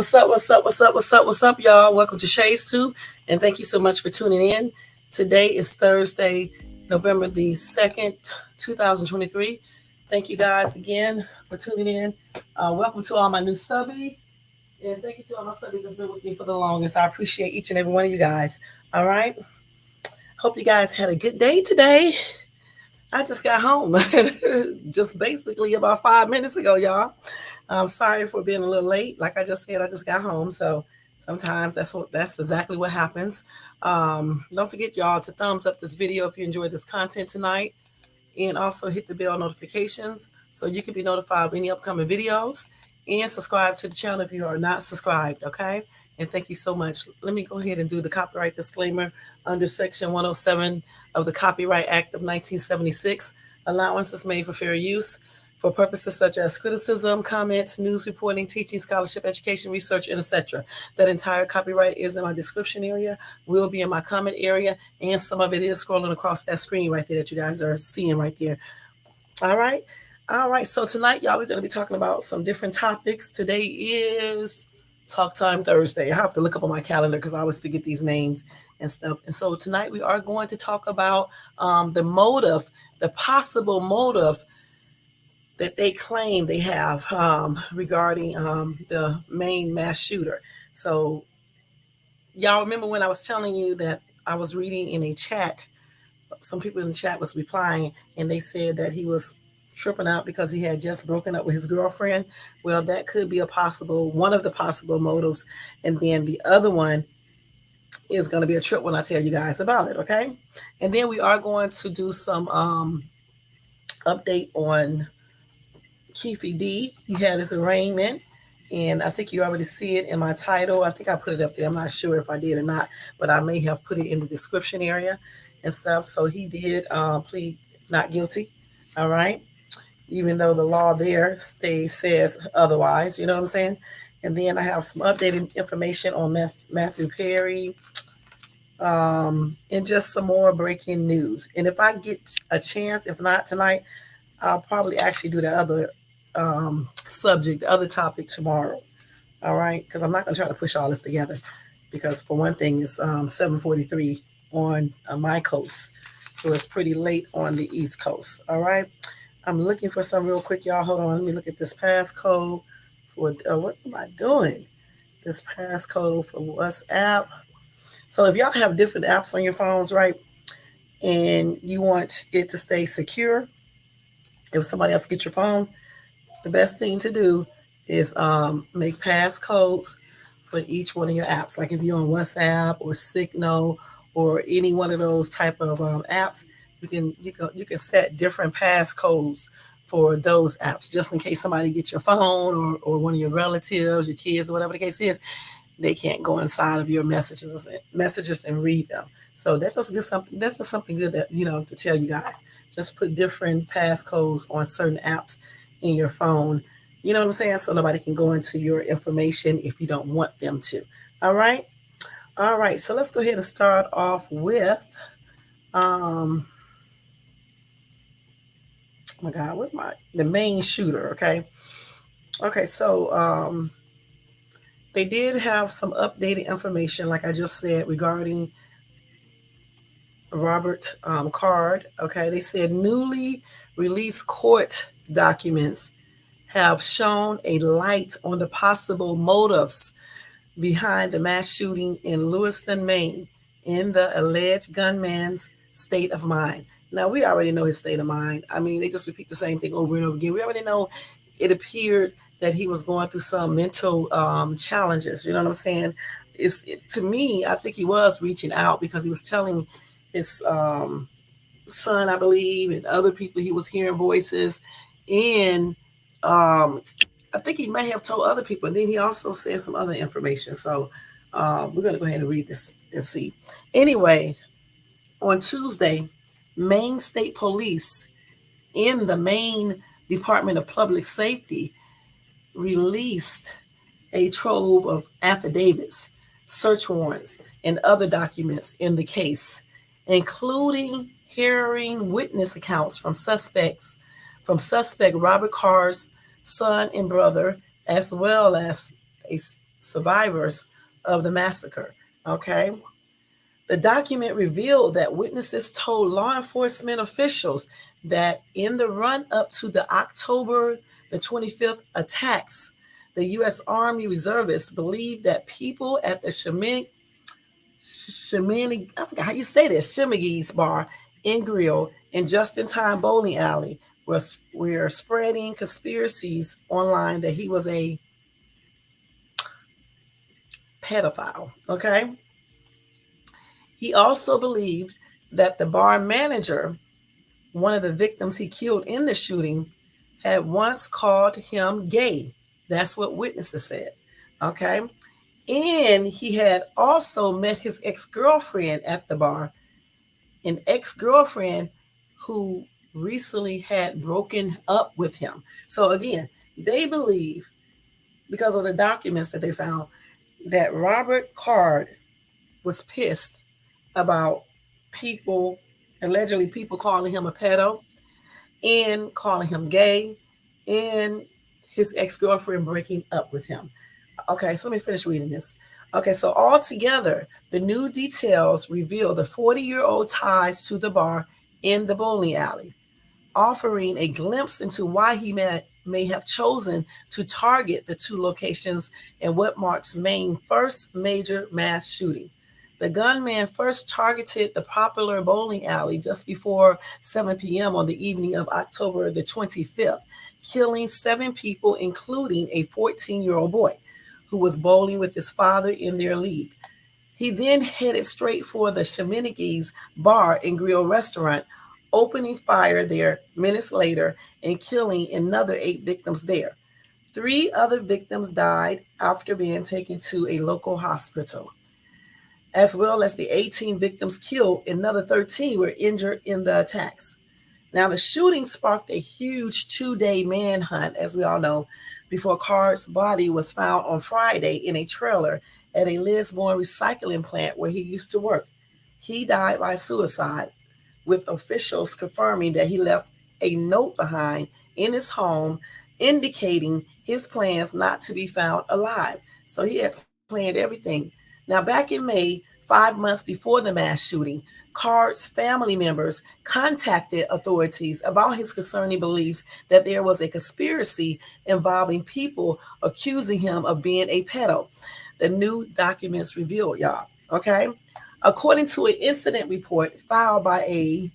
What's up? What's up? What's up? What's up? What's up, y'all? Welcome to Shades Tube, and thank you so much for tuning in. Today is Thursday, November the 2nd, 2023. Thank you guys again for tuning in. Welcome to all my new subbies, and thank you to all my subbies that's been with me for the longest. I appreciate each and every one of you guys. All right. Hope you guys had a good day today. I just got home just basically about 5 minutes ago, y'all. I'm sorry for being a little late. Like I just said, I just got home. So sometimes that's exactly what happens. Don't forget, y'all, to thumbs up this video if you enjoyed this content tonight. And also hit the bell notifications so you can be notified of any upcoming videos. And subscribe to the channel if you are not subscribed, okay? And thank you so much. Let me go ahead and do the copyright disclaimer under Section 107 of the Copyright Act of 1976. Allowance is made for fair use for purposes such as criticism, comments, news reporting, teaching, scholarship, education, research, and etc. That entire copyright is in my description area, will be in my comment area, and some of it is scrolling across that screen right there that you guys are seeing right there. All right. All right. So tonight, y'all, we're going to be talking about some different topics. Today is Talk Time Thursday. I have to look up on my calendar because I always forget these names and stuff. And so tonight we are going to talk about the motive, the possible motive that they claim they have regarding the Maine mass shooter. So y'all remember when I was telling you that I was reading in a chat, some people in the chat was replying, and they said that he was tripping out because he had just broken up with his girlfriend. Well, that could be one of the possible motives. And then the other one is going to be a trip when I tell you guys about it, okay? And then we are going to do some update on Keefe D. He had his arraignment, and I think you already see it in my title. I think I put it up there. I'm not sure if I did or not, but I may have put it in the description area and stuff. So he did plead not guilty, all right? Even though the law there says otherwise, you know what I'm saying? And then I have some updated information on Matthew Perry, and just some more breaking news. And if I get a chance, if not tonight, I'll probably actually do the other subject, the other topic tomorrow. All right, because I'm not going to try to push all this together, because for one thing, it's 7:43 on my coast, so it's pretty late on the East Coast. All right. I'm looking for some real quick, y'all. Hold on. Let me look at this passcode for what am I doing? This passcode for WhatsApp. So if y'all have different apps on your phones, right, and you want it to stay secure, if somebody else gets your phone, the best thing to do is make passcodes for each one of your apps. Like if you're on WhatsApp or Signal or any one of those type of apps, you can set different passcodes for those apps, just in case somebody gets your phone or one of your relatives, your kids, or whatever the case is, they can't go inside of your messages and read them. So that's just good something. That's just something good that to tell you guys. Just put different passcodes on certain apps in your phone. You know what I'm saying? So nobody can go into your information if you don't want them to. All right. All right. So let's go ahead and start off with oh my God, the Maine shooter, okay? Okay, so they did have some updated information, like I just said, regarding Robert Card, okay? They said newly released court documents have shown a light on the possible motives behind the mass shooting in Lewiston, Maine, in the alleged gunman's state of mind. Now, we already know his state of mind. I mean, they just repeat the same thing over and over again. We already know it appeared that he was going through some mental challenges. You know what I'm saying? To me, I think he was reaching out because he was telling his son, I believe, and other people he was hearing voices. And I think he may have told other people. And then he also said some other information. So we're going to go ahead and read this and see. Anyway, on Tuesday, Maine State Police in the Maine Department of Public Safety released a trove of affidavits, search warrants, and other documents in the case, including hearing witness accounts from suspect Robert Carr's son and brother, as well as survivors of the massacre. Okay. The document revealed that witnesses told law enforcement officials that in the run up to the October the 25th attacks, the U.S. Army reservists believed that people at the I forgot how you say this, Shimmigi's bar and grill and just-in-time bowling alley were spreading conspiracies online that he was a pedophile. Okay. He also believed that the bar manager, one of the victims he killed in the shooting, had once called him gay. That's what witnesses said. Okay. And he had also met his ex-girlfriend at the bar, an ex-girlfriend who recently had broken up with him. So again, they believe, because of the documents that they found, that Robert Card was pissed about people, allegedly people calling him a pedo and calling him gay and his ex-girlfriend breaking up with him. Okay, so let me finish reading this. Okay, so altogether, the new details reveal the 40-year-old ties to the bar in the bowling alley, offering a glimpse into why he may have chosen to target the two locations in what marks Maine's first major mass shooting. The gunman first targeted the popular bowling alley just before 7 p.m. on the evening of October the 25th, killing 7 people, including a 14-year-old boy who was bowling with his father in their league. He then headed straight for the Shiminigi's bar and grill restaurant, opening fire there minutes later and killing another 8 victims there. 3 other victims died after being taken to a local hospital. As well as the 18 victims killed, another 13 were injured in the attacks. Now, the shooting sparked a huge 2-day manhunt, as we all know, before Card's body was found on Friday in a trailer at a Lisbon recycling plant where he used to work. He died by suicide, with officials confirming that he left a note behind in his home indicating his plans not to be found alive. So he had planned everything. Now, back in May, 5 months before the mass shooting, Card's family members contacted authorities about his concerning beliefs that there was a conspiracy involving people accusing him of being a pedo. The new documents revealed, y'all. Okay. According to an incident report filed by a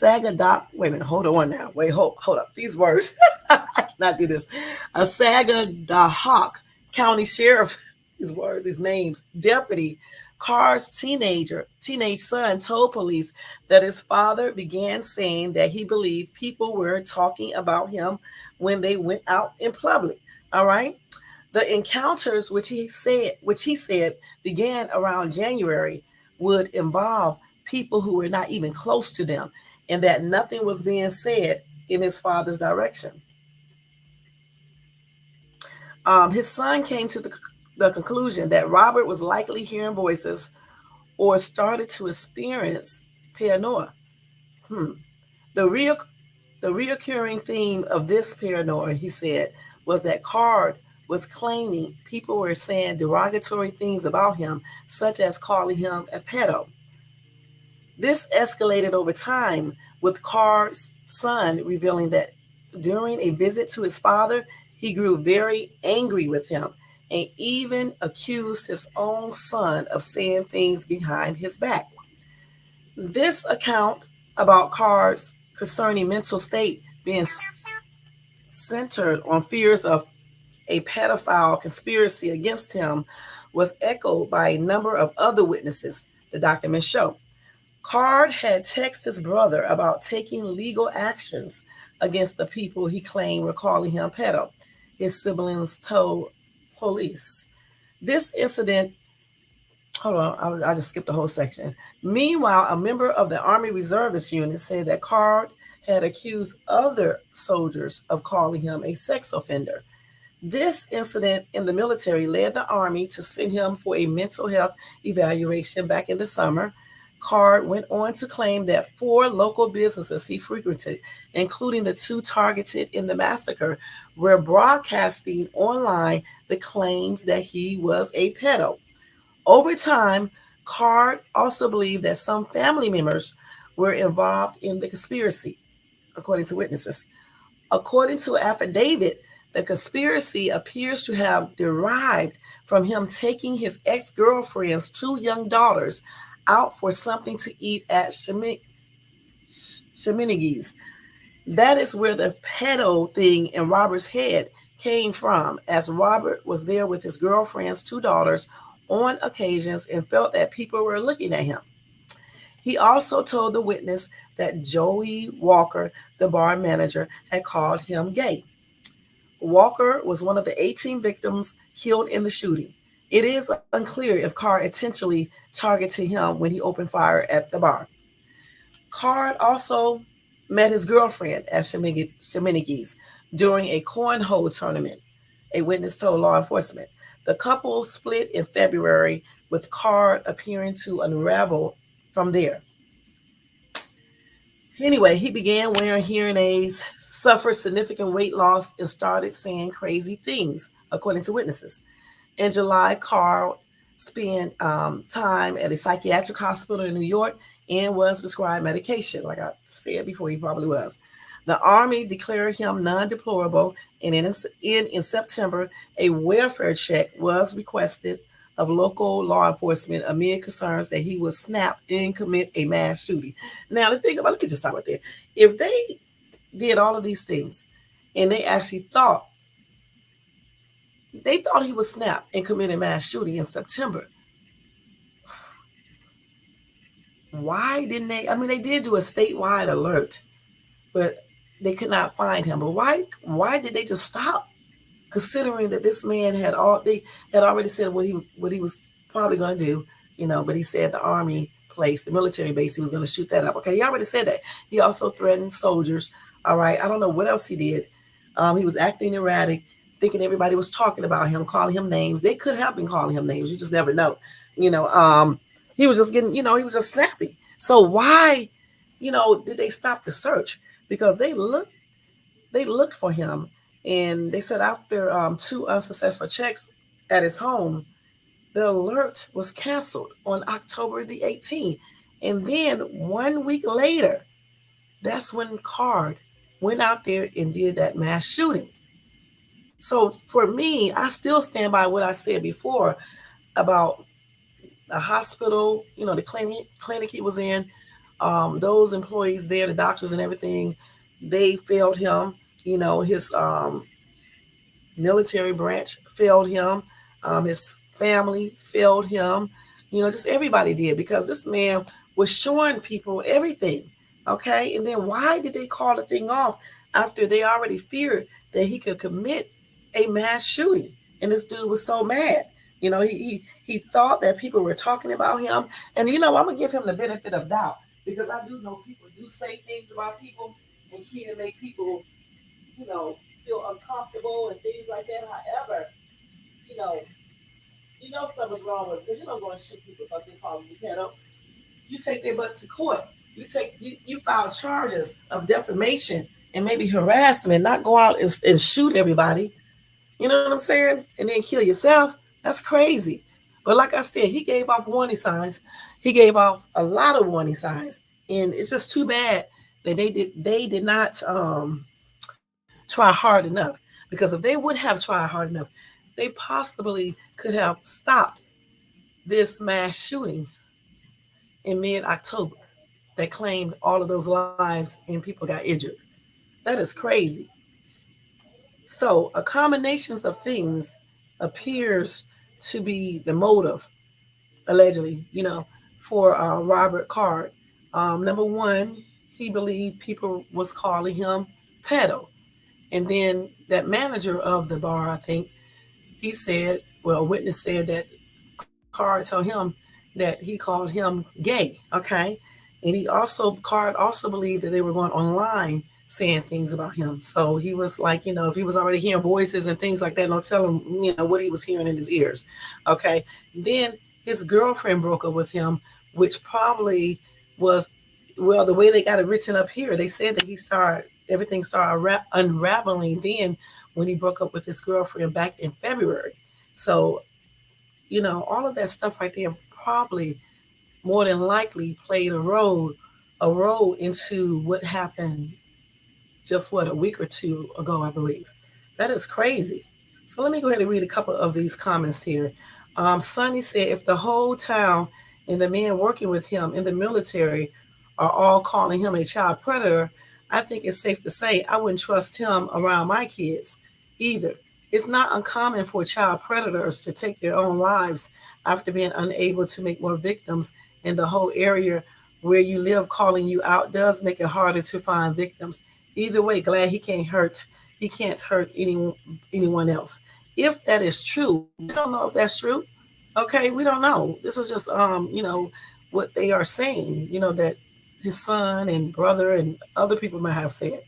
wait a minute, hold on now. Hold up. These words. I cannot do this. A Sagadahoc County Sheriff, these words, these names, deputy Carr's teenage son told police that his father began saying that he believed people were talking about him when they went out in public. All right. The encounters, which he said began around January, would involve people who were not even close to them, and that nothing was being said in his father's direction. His son came to the conclusion that Robert was likely hearing voices or started to experience paranoia. The reoccurring theme of this paranoia, he said, was that Card was claiming people were saying derogatory things about him, such as calling him a pedo. This escalated over time, with Card's son revealing that during a visit to his father, he grew very angry with him and even accused his own son of saying things behind his back. This account about Card's concerning mental state being centered on fears of a pedophile conspiracy against him was echoed by a number of other witnesses, the documents show. Card had texted his brother about taking legal actions against the people he claimed were calling him pedo, his siblings told police. This incident, hold on, I just skipped the whole section. Meanwhile, a member of the Army Reservist unit said that Card had accused other soldiers of calling him a sex offender. This incident in the military led the Army to send him for a mental health evaluation back in the summer. Card went on to claim that 4 local businesses he frequented, including the 2 targeted in the massacre, were broadcasting online the claims that he was a pedo. Over time, Card also believed that some family members were involved in the conspiracy, according to witnesses. According to an affidavit, the conspiracy appears to have derived from him taking his ex girlfriend's 2 young daughters out for something to eat at Sheminigi's. That is where the pedo thing in Robert's head came from, as Robert was there with his girlfriend's 2 daughters on occasions and felt that people were looking at him. He also told the witness that Joey Walker, the bar manager, had called him gay. Walker was one of the 18 victims killed in the shooting. It is unclear if Carr intentionally targeted him when he opened fire at the bar. Card also met his girlfriend at Sheminigi's during a cornhole tournament, a witness told law enforcement. The couple split in February, with Card appearing to unravel from there. Anyway, he began wearing hearing aids, suffered significant weight loss, and started saying crazy things, according to witnesses. In July, Carl spent time at a psychiatric hospital in New York and was prescribed medication. Like I said before, he probably was. The Army declared him non-deplorable, and in September, a welfare check was requested of local law enforcement amid concerns that he would snap and commit a mass shooting. Now, the thing about, let me just stop right there. If they did all of these things and they thought he would snap and commit a mass shooting in September, why didn't they? I mean, they did do a statewide alert, but they could not find him. But why did they just stop? Considering that this man they had already said what he was probably going to do, but he said the Army place, the military base, he was going to shoot that up. Okay, he already said that. He also threatened soldiers. All right, I don't know what else he did. He was acting erratic, thinking everybody was talking about him, calling him names. They could have been calling him names. You just never know. He was just getting, he was just snappy. So why, did they stop the search? Because they looked for him, and they said after 2 unsuccessful checks at his home, the alert was canceled on October the 18th. And then 1 week later, that's when Card went out there and did that mass shooting. So for me, I still stand by what I said before about the hospital, the clinic he was in, those employees there, the doctors and everything, they failed him. His military branch failed him. His family failed him. Just everybody did, because this man was showing people everything. Okay. And then why did they call the thing off after they already feared that he could commit a mass shooting? And this dude was so mad. He thought that people were talking about him. And, I'm going to give him the benefit of doubt, because I do know people do say things about people and can make people, feel uncomfortable and things like that. However, something's wrong with it, because you don't go and shoot people because they call you pedo. You take their butt to court. You file charges of defamation and maybe harassment, not go out and shoot everybody. You know what I'm saying? And then kill yourself. That's crazy. But like I said, he gave off warning signs. He gave off a lot of warning signs. And it's just too bad that they did not try hard enough. Because if they would have tried hard enough, they possibly could have stopped this mass shooting in mid-October that claimed all of those lives and people got injured. That is crazy. So a combination of things appears to be the motive, allegedly, for Robert Card. Number one, he believed people was calling him pedo. And then that manager of the bar, I think, he said, a witness said that Card told him that he called him gay, okay? And Card also believed that they were going online saying things about him. So he was like, if he was already hearing voices and things like that, don't tell him, what he was hearing in his ears, okay? Then his girlfriend broke up with him which probably was, well, the way they got it written up here, they said that everything started unraveling then when he broke up with his girlfriend back in February. So, all of that stuff right there probably more than likely played a role into what happened just a week or two ago, I believe. That is crazy. So let me go ahead and read a couple of these comments here. Sonny said, if the whole town and the men working with him in the military are all calling him a child predator, I think it's safe to say I wouldn't trust him around my kids either. It's not uncommon for child predators to take their own lives after being unable to make more victims, and the whole area where you live calling you out does make it harder to find victims. Either way, glad he can't hurt anyone else. If that is true, we don't know if that's true. Okay, we don't know. This is just what they are saying. That his son and brother and other people might have said.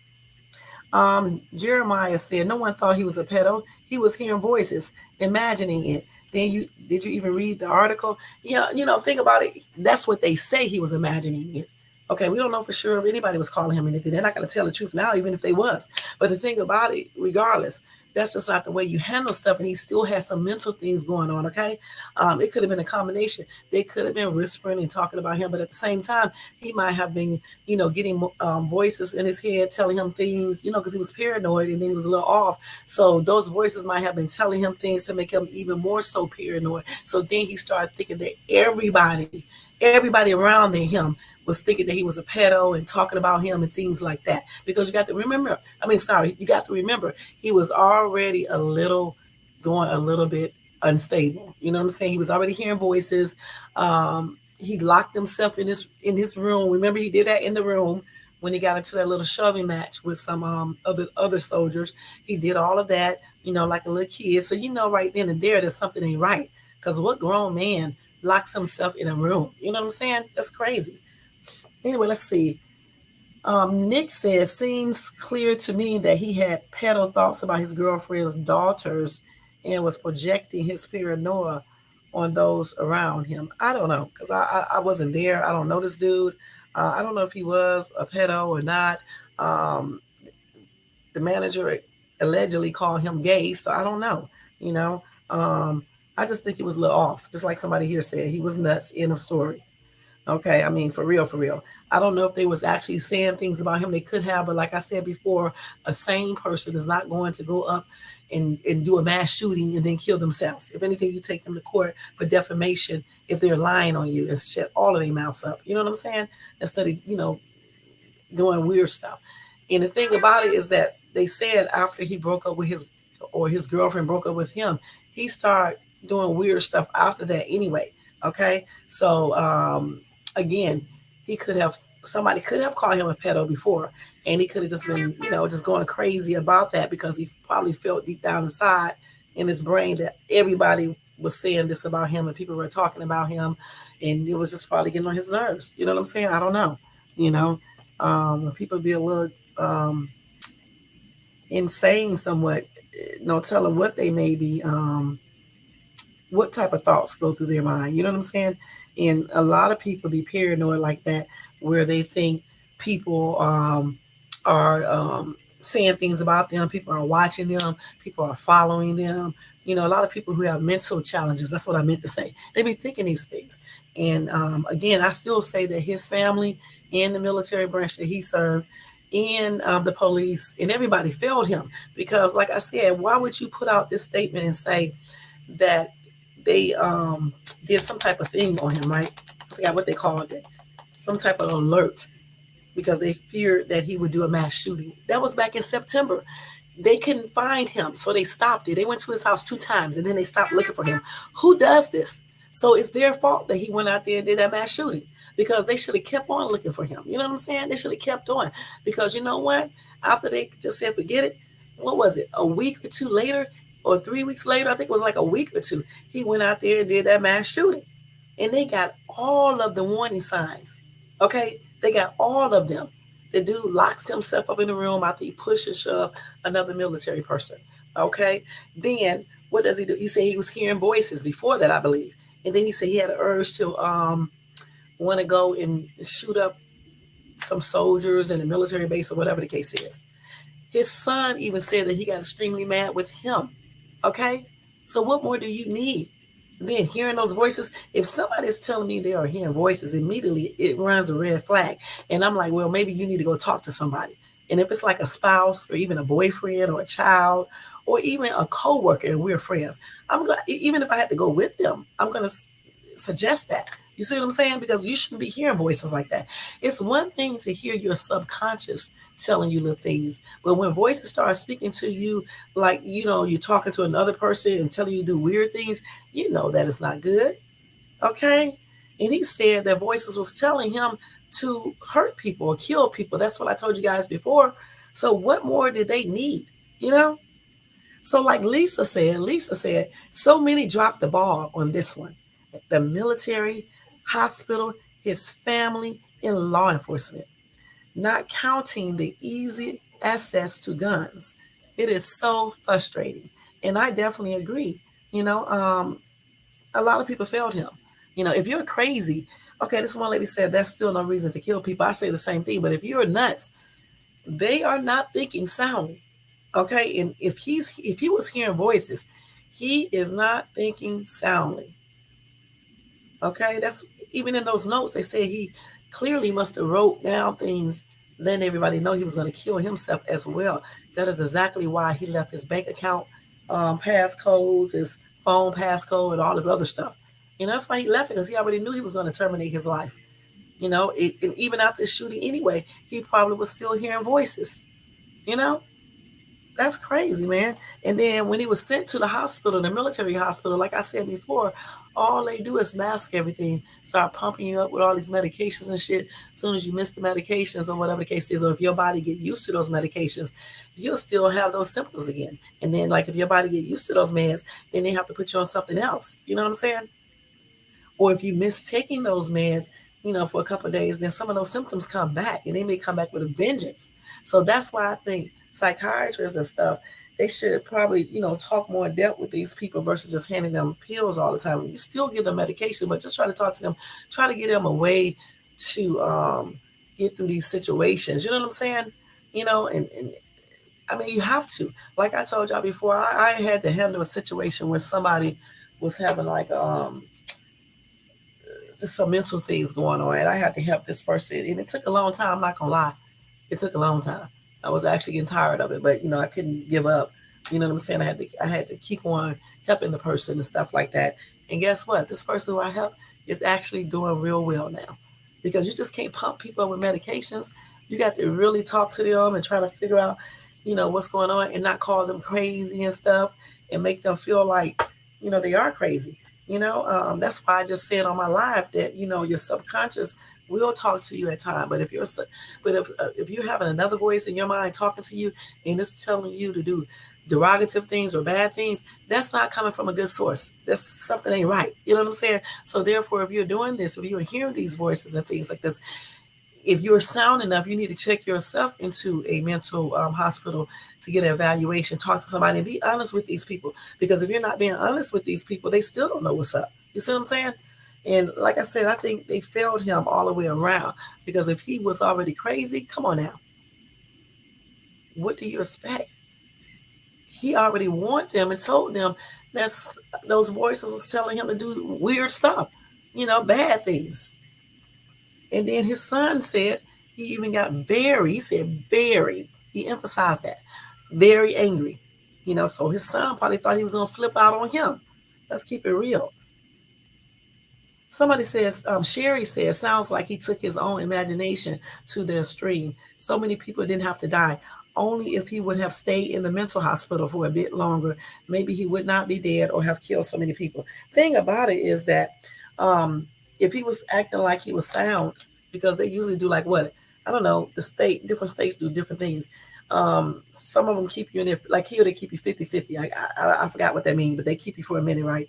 Jeremiah said, no one thought he was a pedo. He was hearing voices, imagining it. Then did you even read the article? Yeah, think about it. That's what they say, he was imagining it. Okay, we don't know for sure if anybody was calling him anything. They're not going to tell the truth now, even if they was. But the thing about it, regardless, that's just not the way you handle stuff. And he still has some mental things going on, okay? It could have been a combination. They could have been whispering and talking about him, but at the same time, he might have been, getting voices in his head telling him things, because he was paranoid and then he was a little off. So those voices might have been telling him things to make him even more so paranoid. So then he started thinking that everybody around him was thinking that he was a pedo and talking about him and things like that. Because you got to remember, he was already going a little bit unstable. You know what I'm saying? He was already hearing voices. He locked himself in his room. Remember, he did that in the room when he got into that little shoving match with some other soldiers. He did all of that, like a little kid. So right then and there, there's something ain't right. Because what grown man locks himself in a room? You know what I'm saying? That's crazy. Anyway, let's see. Nick says, seems clear to me that he had pedo thoughts about his girlfriend's daughters and was projecting his paranoia on those around him. I don't know, because I wasn't there. I don't know this dude. I don't know if he was a pedo or not. The manager allegedly called him gay, so I don't know. You know, I just think he was a little off, just like somebody here said. He was nuts. End of story. Okay, I mean, for real, for real. I don't know if they was actually saying things about him. They could have, but like I said before, a sane person is not going to go up and do a mass shooting and then kill themselves. If anything, you take them to court for defamation if they're lying on you and shut all of their mouths up. You know what I'm saying? Instead of, doing weird stuff. And the thing about it is that they said after he broke up with his girlfriend broke up with him, he started doing weird stuff after that anyway. Okay, so again, somebody could have called him a pedo before, and he could have just been, just going crazy about that because he probably felt deep down inside in his brain that everybody was saying this about him and people were talking about him, and it was just probably getting on his nerves. You know what I'm saying? I don't know. You know, people be a little insane somewhat, no telling what they may be. What type of thoughts go through their mind. You know what I'm saying? And a lot of people be paranoid like that, where they think people are saying things about them, people are watching them, people are following them. A lot of people who have mental challenges, that's what I meant to say. They be thinking these things. And again, I still say that his family and the military branch that he served and the police and everybody failed him. Because like I said, why would you put out this statement and say that they did some type of thing on him, right? I forgot what they called it. Some type of alert because they feared that he would do a mass shooting. That was back in September. They couldn't find him, so they stopped it. They went to his house 2 times, and then they stopped looking for him. Who does this? So it's their fault that he went out there and did that mass shooting because they should have kept on looking for him. You know what I'm saying? They should have kept on because you know what? After they just said forget it, what was it? A week or 2 later, or 3 weeks later, I think it was like a week or 2, he went out there and did that mass shooting. And they got all of the warning signs. Okay? They got all of them. The dude locks himself up in the room after he pushed and shoved another military person. Okay? Then, what does he do? He said he was hearing voices before that, I believe. And then he said he had an urge to, want to go and shoot up some soldiers in a military base or whatever the case is. His son even said that he got extremely mad with him. Okay? So what more do you need? And then hearing those voices, if somebody is telling me they are hearing voices, immediately it runs a red flag. And I'm like, well, maybe you need to go talk to somebody. And if it's like a spouse or even a boyfriend or a child or even a coworker and we're friends, I'm gonna, even if I had to go with them, I'm gonna suggest that. You see what I'm saying? Because you shouldn't be hearing voices like that. It's one thing to hear your subconscious telling you little things, but when voices start speaking to you, like, you're talking to another person and telling you to do weird things, you know that it's not good. Okay? And he said that voices was telling him to hurt people or kill people. That's what I told you guys before. So what more did they need? You know? So like Lisa said, so many dropped the ball on this one. The military, hospital, his family, and law enforcement, not counting the easy access to guns. It is so frustrating. And I definitely agree. You know, a lot of people failed him. If you're crazy, okay, this one lady said that's still no reason to kill people. I say the same thing. But if you're nuts, they are not thinking soundly. Okay. And if he was hearing voices, he is not thinking soundly. Okay, that's even in those notes. They say he clearly must have wrote down things, letting everybody know he was going to kill himself as well. That is exactly why he left his bank account passcodes, his phone passcode, and all this other stuff. That's why he left it, because he already knew he was going to terminate his life. And even after the shooting anyway, he probably was still hearing voices. You know, that's crazy, man. And then when he was sent to the hospital, the military hospital, like I said before, all they do is mask everything, start pumping you up with all these medications and shit. As soon as you miss the medications or whatever the case is, or if your body get used to those medications, you'll still have those symptoms again. And then, like, if your body get used to those meds, then they have to put you on something else. You know what I'm saying? Or if you miss taking those meds, for a couple of days, then some of those symptoms come back, and they may come back with a vengeance. So that's why I think psychiatrists and stuff, they should probably, talk more in depth with these people versus just handing them pills all the time. You still give them medication, but just try to talk to them, try to get them a way to get through these situations. You know what I'm saying? And I mean, you have to. Like I told y'all before, I had to handle a situation where somebody was having like just some mental things going on, and I had to help this person, and it took a long time. I'm not gonna lie, it took a long time. I was actually getting tired of it, but I couldn't give up. You know what I'm saying? I had to keep on helping the person and stuff like that. And guess what? This person who I helped is actually doing real well now, because you just can't pump people up with medications. You got to really talk to them and try to figure out, what's going on, and not call them crazy and stuff, and make them feel like, they are crazy. That's why I just said on my live that your subconscious will talk to you at times. But if you're having another voice in your mind talking to you, and it's telling you to do derogative things or bad things, that's not coming from a good source. That's something ain't right. You know what I'm saying? So therefore, if you're doing this, if you're hearing these voices and things like this, if you're sound enough, you need to check yourself into a mental hospital to get an evaluation, talk to somebody, and be honest with these people. Because if you're not being honest with these people, they still don't know what's up. You see what I'm saying? And like I said, I think they failed him all the way around. Because if he was already crazy, come on now. What do you expect? He already warned them and told them that those voices was telling him to do weird stuff, bad things. And then his son said he even got he emphasized that, very angry. So his son probably thought he was going to flip out on him. Let's keep it real. Somebody says, Sherry says, sounds like he took his own imagination to the extreme. So many people didn't have to die. Only if he would have stayed in the mental hospital for a bit longer, maybe he would not be dead or have killed so many people. Thing about it is that if he was acting like he was sound, because they usually do like what? I don't know, different states do different things. Some of them keep you in there, like here they keep you 50-50. I forgot what that means, but they keep you for a minute, right?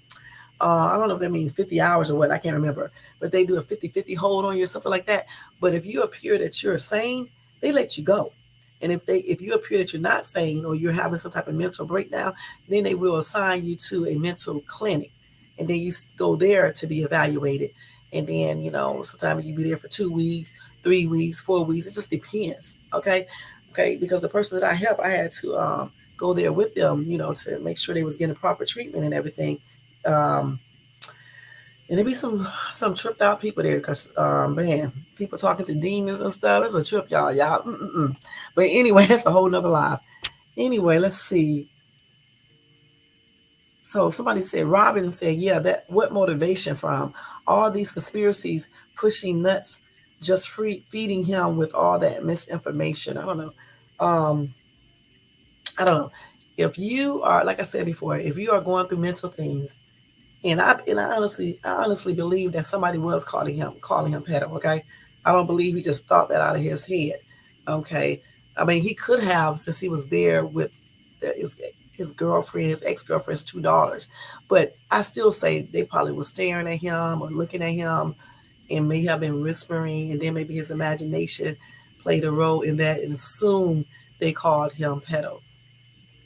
I don't know if that means 50 hours or what, I can't remember. But they do a 50-50 hold on you or something like that. But if you appear that you're sane, they let you go. And if you appear that you're not sane or you're having some type of mental breakdown, then they will assign you to a mental clinic. And then you go there to be evaluated. And then, sometimes you be there for 2 weeks, 3 weeks, 4 weeks. It just depends. Okay. Okay. Because the person that I helped, I had to go there with them, to make sure they was getting proper treatment and everything. And there be some tripped out people there because, man, people talking to demons and stuff. It's a trip, y'all. Mm-mm. But anyway, that's a whole nother live. Anyway, let's see. So somebody said, Robin said, yeah, that what motivation from all these conspiracies pushing nuts, just feeding him with all that misinformation. I don't know. I don't know. If you are, like I said before, if you are going through mental things, and I honestly believe that somebody was calling him pedo. Okay, I don't believe he just thought that out of his head. Okay, I mean he could have, since he was there with his girlfriend, his ex-girlfriend's $2. But I still say they probably was staring at him or looking at him, and may have been whispering, and then maybe his imagination played a role in that, and assumed they called him pedo.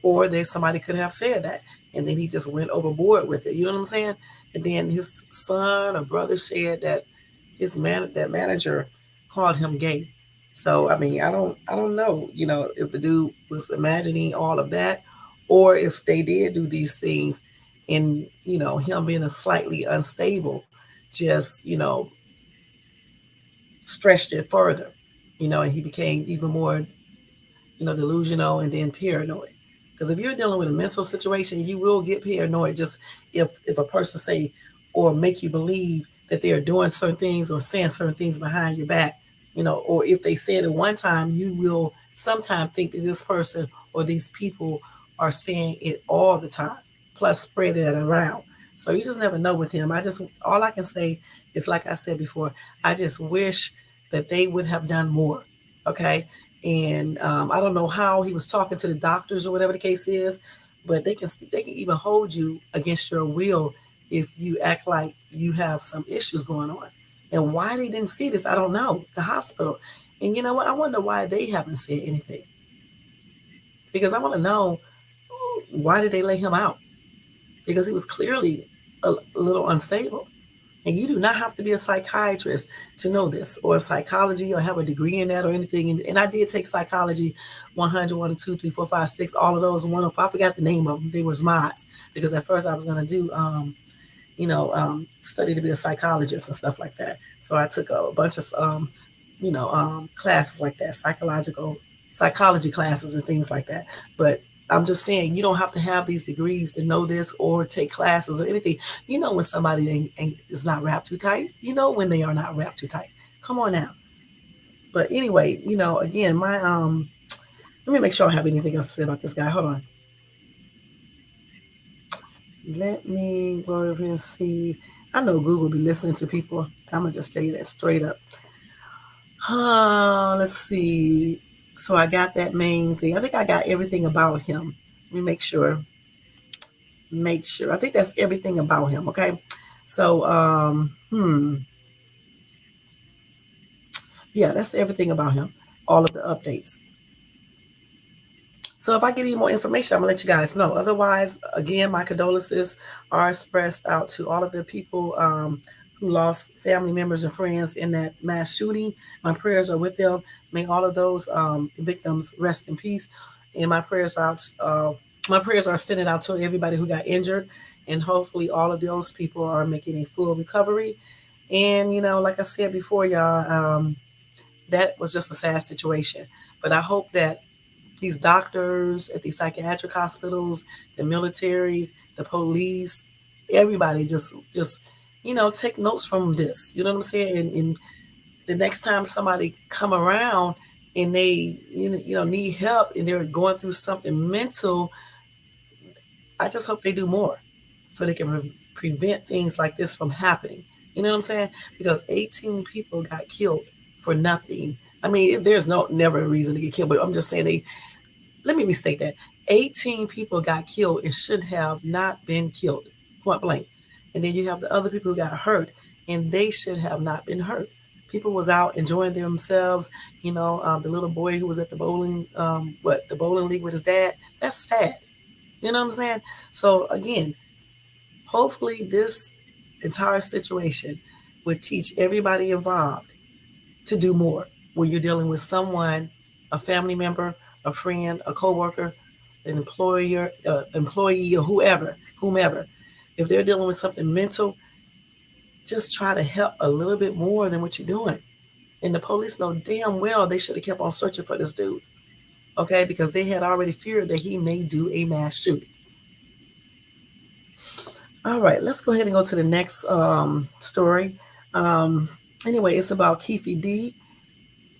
Or there's somebody could have said that, and then he just went overboard with it. You know what I'm saying? And then his son or brother said that that manager called him gay. So I mean, I don't know, if the dude was imagining all of that, or if they did do these things, and him being a slightly unstable, just stretched it further, and he became even more delusional and then paranoid. Because if you're dealing with a mental situation, you will get paranoid just if a person say or make you believe that they are doing certain things or saying certain things behind your back, or if they said it one time, you will sometimes think that this person or these people are saying it all the time, plus spread it around. So you just never know with him. All I can say is, like I said before, I just wish that they would have done more. Okay. And I don't know how he was talking to the doctors or whatever the case is, but they can even hold you against your will if you act like you have some issues going on. And why they didn't see this, I don't know. The hospital. And you know what? I wonder why they haven't said anything. Because I want to know, why did they lay him out? Because he was clearly a little unstable. And you do not have to be a psychiatrist to know this, or psychology, or have a degree in that or anything. And I did take psychology 100, 1, 2, 3, 4, 5, 6, all of those. I forgot the name of them. They was mods, because at first I was going to do, study to be a psychologist and stuff like that. So I took a bunch of, classes like that, psychology classes and things like that. But I'm just saying, you don't have to have these degrees to know this or take classes or anything. You know when somebody is not wrapped too tight. You know when they are not wrapped too tight. Come on now. But anyway, again, let me make sure I have anything else to say about this guy. Hold on. Let me go over here and see. I know Google be listening to people. I'm going to just tell you that straight up. Let's see. So I got that main thing. I think I got everything about him. Let me make sure. I think that's everything about him. Okay. So, yeah, that's everything about him. All of the updates. So if I get any more information, I'm gonna let you guys know. Otherwise, again, my condolences are expressed out to all of the people who lost family members and friends in that mass shooting. My prayers are with them. May all of those victims rest in peace. And my prayers are extended out to everybody who got injured. And hopefully all of those people are making a full recovery. And, like I said before, y'all, that was just a sad situation. But I hope that these doctors at these psychiatric hospitals, the military, the police, everybody just take notes from this. You know what I'm saying? And the next time somebody come around and they need help and they're going through something mental, I just hope they do more so they can prevent things like this from happening. You know what I'm saying? Because 18 people got killed for nothing. I mean, there's never a reason to get killed, but I'm just saying let me restate that. 18 people got killed and should have not been killed, point blank. And then you have the other people who got hurt, and they should have not been hurt. People was out enjoying themselves. The little boy who was at the bowling league with his dad. That's sad. You know what I'm saying? So again, hopefully this entire situation would teach everybody involved to do more when you're dealing with someone, a family member, a friend, a coworker, an employer, employee, or whomever. If they're dealing with something mental, just try to help a little bit more than what you're doing. And the police know damn well they should have kept on searching for this dude, okay? Because they had already feared that he may do a mass shooting. All right, let's go ahead and go to the next story. Anyway, it's about Keefe D.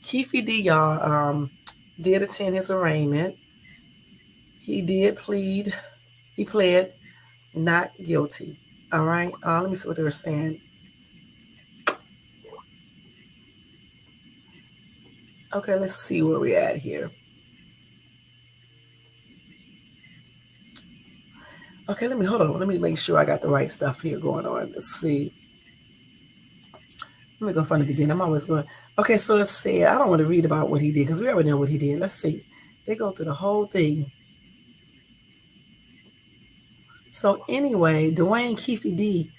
Keefe D, y'all, did attend his arraignment. He did plead. He pled not guilty. All right. Let me see what they were saying. Okay, let's see where we're at here. Okay, hold on. Let me make sure I got the right stuff here going on. Let's see. Let me go from the beginning. I'm always going. Okay, so it said, I don't want to read about what he did because we already know what he did. Let's see. They go through the whole thing. So anyway, Dwayne Keefe D.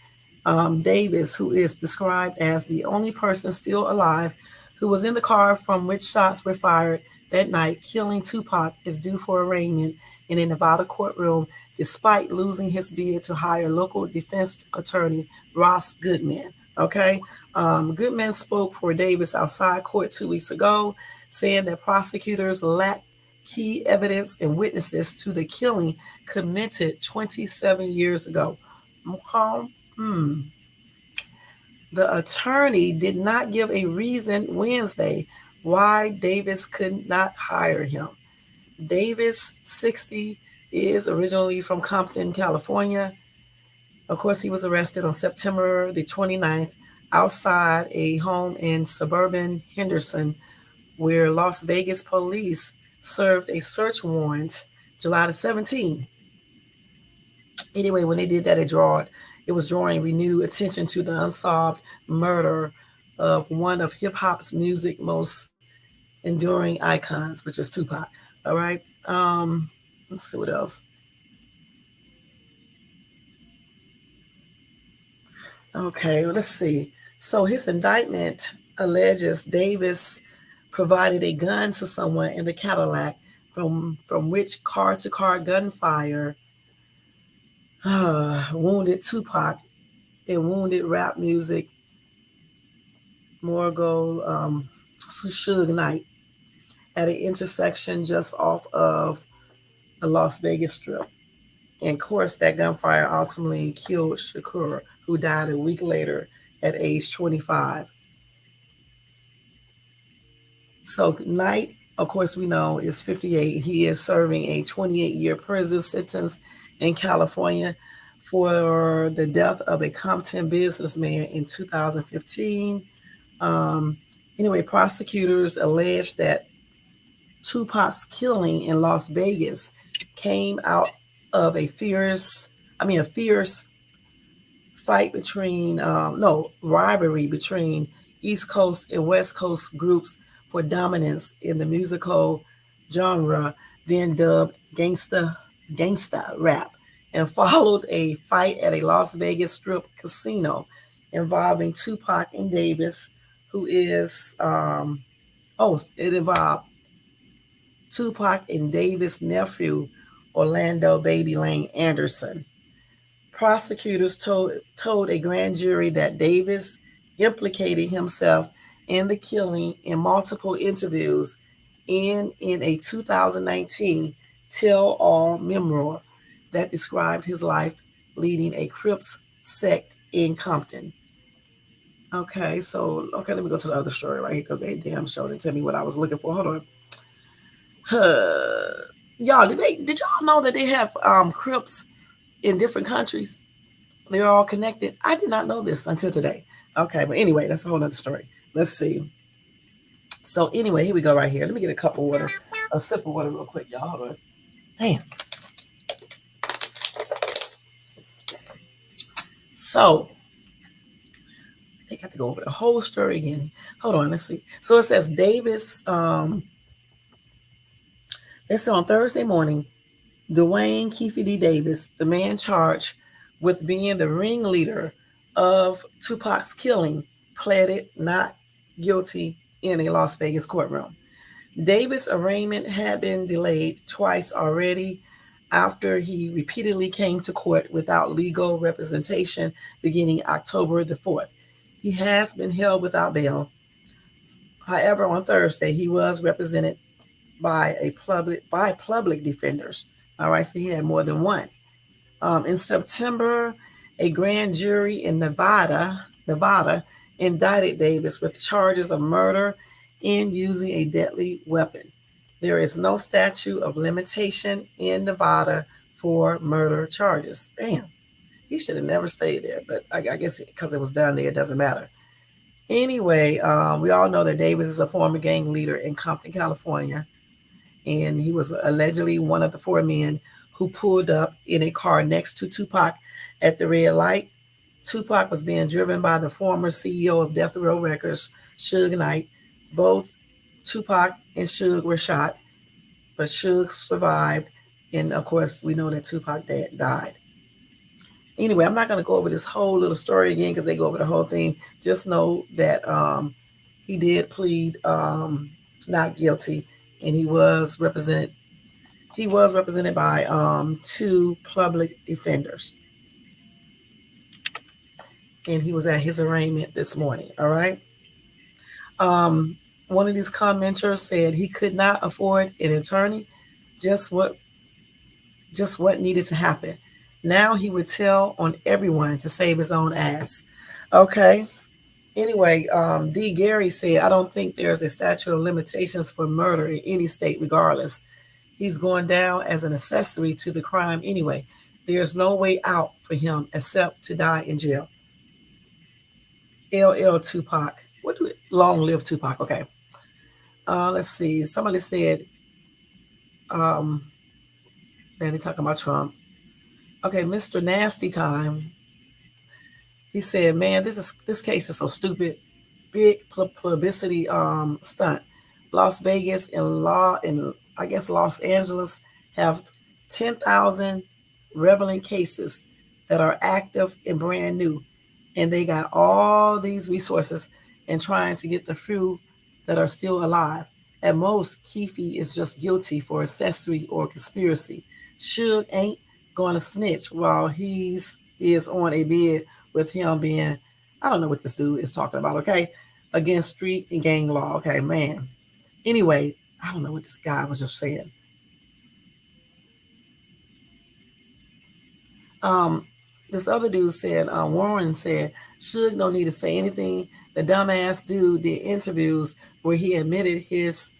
Davis, who is described as the only person still alive who was in the car from which shots were fired that night, killing Tupac, is due for arraignment in a Nevada courtroom despite losing his bid to hire local defense attorney Ross Goodman. Okay. Goodman spoke for Davis outside court 2 weeks ago, saying that prosecutors lack key evidence and witnesses to the killing committed 27 years ago. The attorney did not give a reason Wednesday why Davis could not hire him. Davis, 60, is originally from Compton, California. Of course, he was arrested on September the 29th outside a home in suburban Henderson, where Las Vegas police served a search warrant July the 17th. Anyway, when they did that, it was drawing renewed attention to the unsolved murder of one of hip hop's music most enduring icons, which is Tupac. All right. Let's see what else. Okay, well, let's see. So his indictment alleges Davis provided a gun to someone in the Cadillac from which car-to-car gunfire wounded Tupac and wounded rap music mogul Suge Knight at an intersection just off of the Las Vegas Strip. And of course, that gunfire ultimately killed Shakur, who died a week later at age 25. So Knight, of course, we know is 58. He is serving a 28-year prison sentence in California for the death of a Compton businessman in 2015. Anyway, prosecutors alleged that Tupac's killing in Las Vegas came out of a fierce fight between, rivalry between East Coast and West Coast groups for dominance in the musical genre, then dubbed gangsta rap, and followed a fight at a Las Vegas Strip casino involving Tupac and Davis, who is, it involved Tupac and Davis' nephew, Orlando Baby Lane Anderson. Prosecutors told a grand jury that Davis implicated himself in the killing in multiple interviews in a 2019 tell-all memoir that described his life leading a Crips sect in Compton. Okay, let me go to the other story right here because they damn sure didn't tell me what I was looking for. Hold on. Y'all, did y'all know that they have Crips in different countries? They're all connected. I did not know this until today. Okay, but anyway, that's a whole other story. Let's see. So anyway, here we go right here. Let me get a sip of water real quick, y'all. Hold on. Damn. So they got to go over the whole story again. Hold on, let's see. So it says Davis, they said on Thursday morning, Dwayne Keefe D. Davis, the man charged with being the ringleader of Tupac's killing, pleaded not guilty in a Las Vegas courtroom. Davis' arraignment had been delayed twice already after he repeatedly came to court without legal representation beginning October the 4th. He has been held without bail. However, on Thursday, he was represented by public defenders. All right, so he had more than one. In September, a grand jury in Nevada indicted Davis with charges of murder and using a deadly weapon. There is no statute of limitation in Nevada for murder charges. Damn, he should have never stayed there, but I guess because it was done there, it doesn't matter. Anyway, we all know that Davis is a former gang leader in Compton, California, and he was allegedly one of the four men who pulled up in a car next to Tupac at the red light. Tupac was being driven by the former CEO of Death Row Records, Suge Knight. Both Tupac and Suge were shot, but Suge survived, and of course, we know that Tupac died. Anyway, I'm not going to go over this whole little story again because they go over the whole thing. Just know that he did plead not guilty, and he was represented by two public defenders, and he was at his arraignment this morning. All right. One of these commenters said he could not afford an attorney. Just what needed to happen. Now he would tell on everyone to save his own ass. Okay. Anyway, D. Gary said, I don't think there's a statute of limitations for murder in any state, regardless. He's going down as an accessory to the crime anyway. There's no way out for him except to die in jail. LL Tupac. Long live Tupac. Okay. Let's see. Somebody said, then they're talking about Trump. Okay, Mr. Nasty Time. He said, man, this case is so stupid. Big publicity stunt. Las Vegas and I guess Los Angeles have 10,000 relevant cases that are active and brand new. And they got all these resources and trying to get the few that are still alive. At most, Keefe is just guilty for accessory or conspiracy. Suge ain't going to snitch while he is on a bid with him being, I don't know what this dude is talking about, okay? Against street and gang law, okay, man. Anyway, I don't know what this guy was just saying. This other dude said, Warren said, Suge don't need to say anything. The dumbass dude did interviews where he admitted his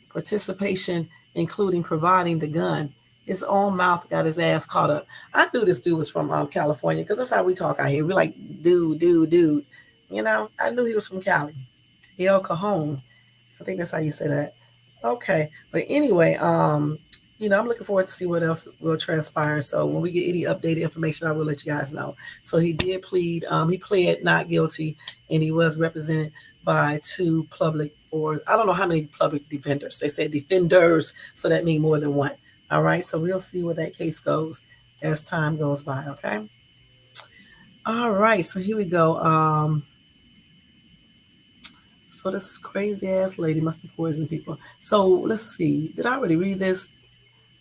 participation, including providing the gun. His own mouth got his ass caught up. I knew this dude was from California because that's how we talk out here. We're like, dude. You know, I knew he was from Cali. El Cajon. I think that's how you say that. Okay. But anyway, you know, I'm looking forward to see what else will transpire. So when we get any updated information, I will let you guys know. So he did plead. He pled not guilty, and he was represented by two public, or I don't know how many public defenders. They said defenders, so that means more than one. All right. So we'll see where that case goes as time goes by. Okay. All right. So here we go. So this crazy ass lady must have poisoned people. So let's see. Did I already read this?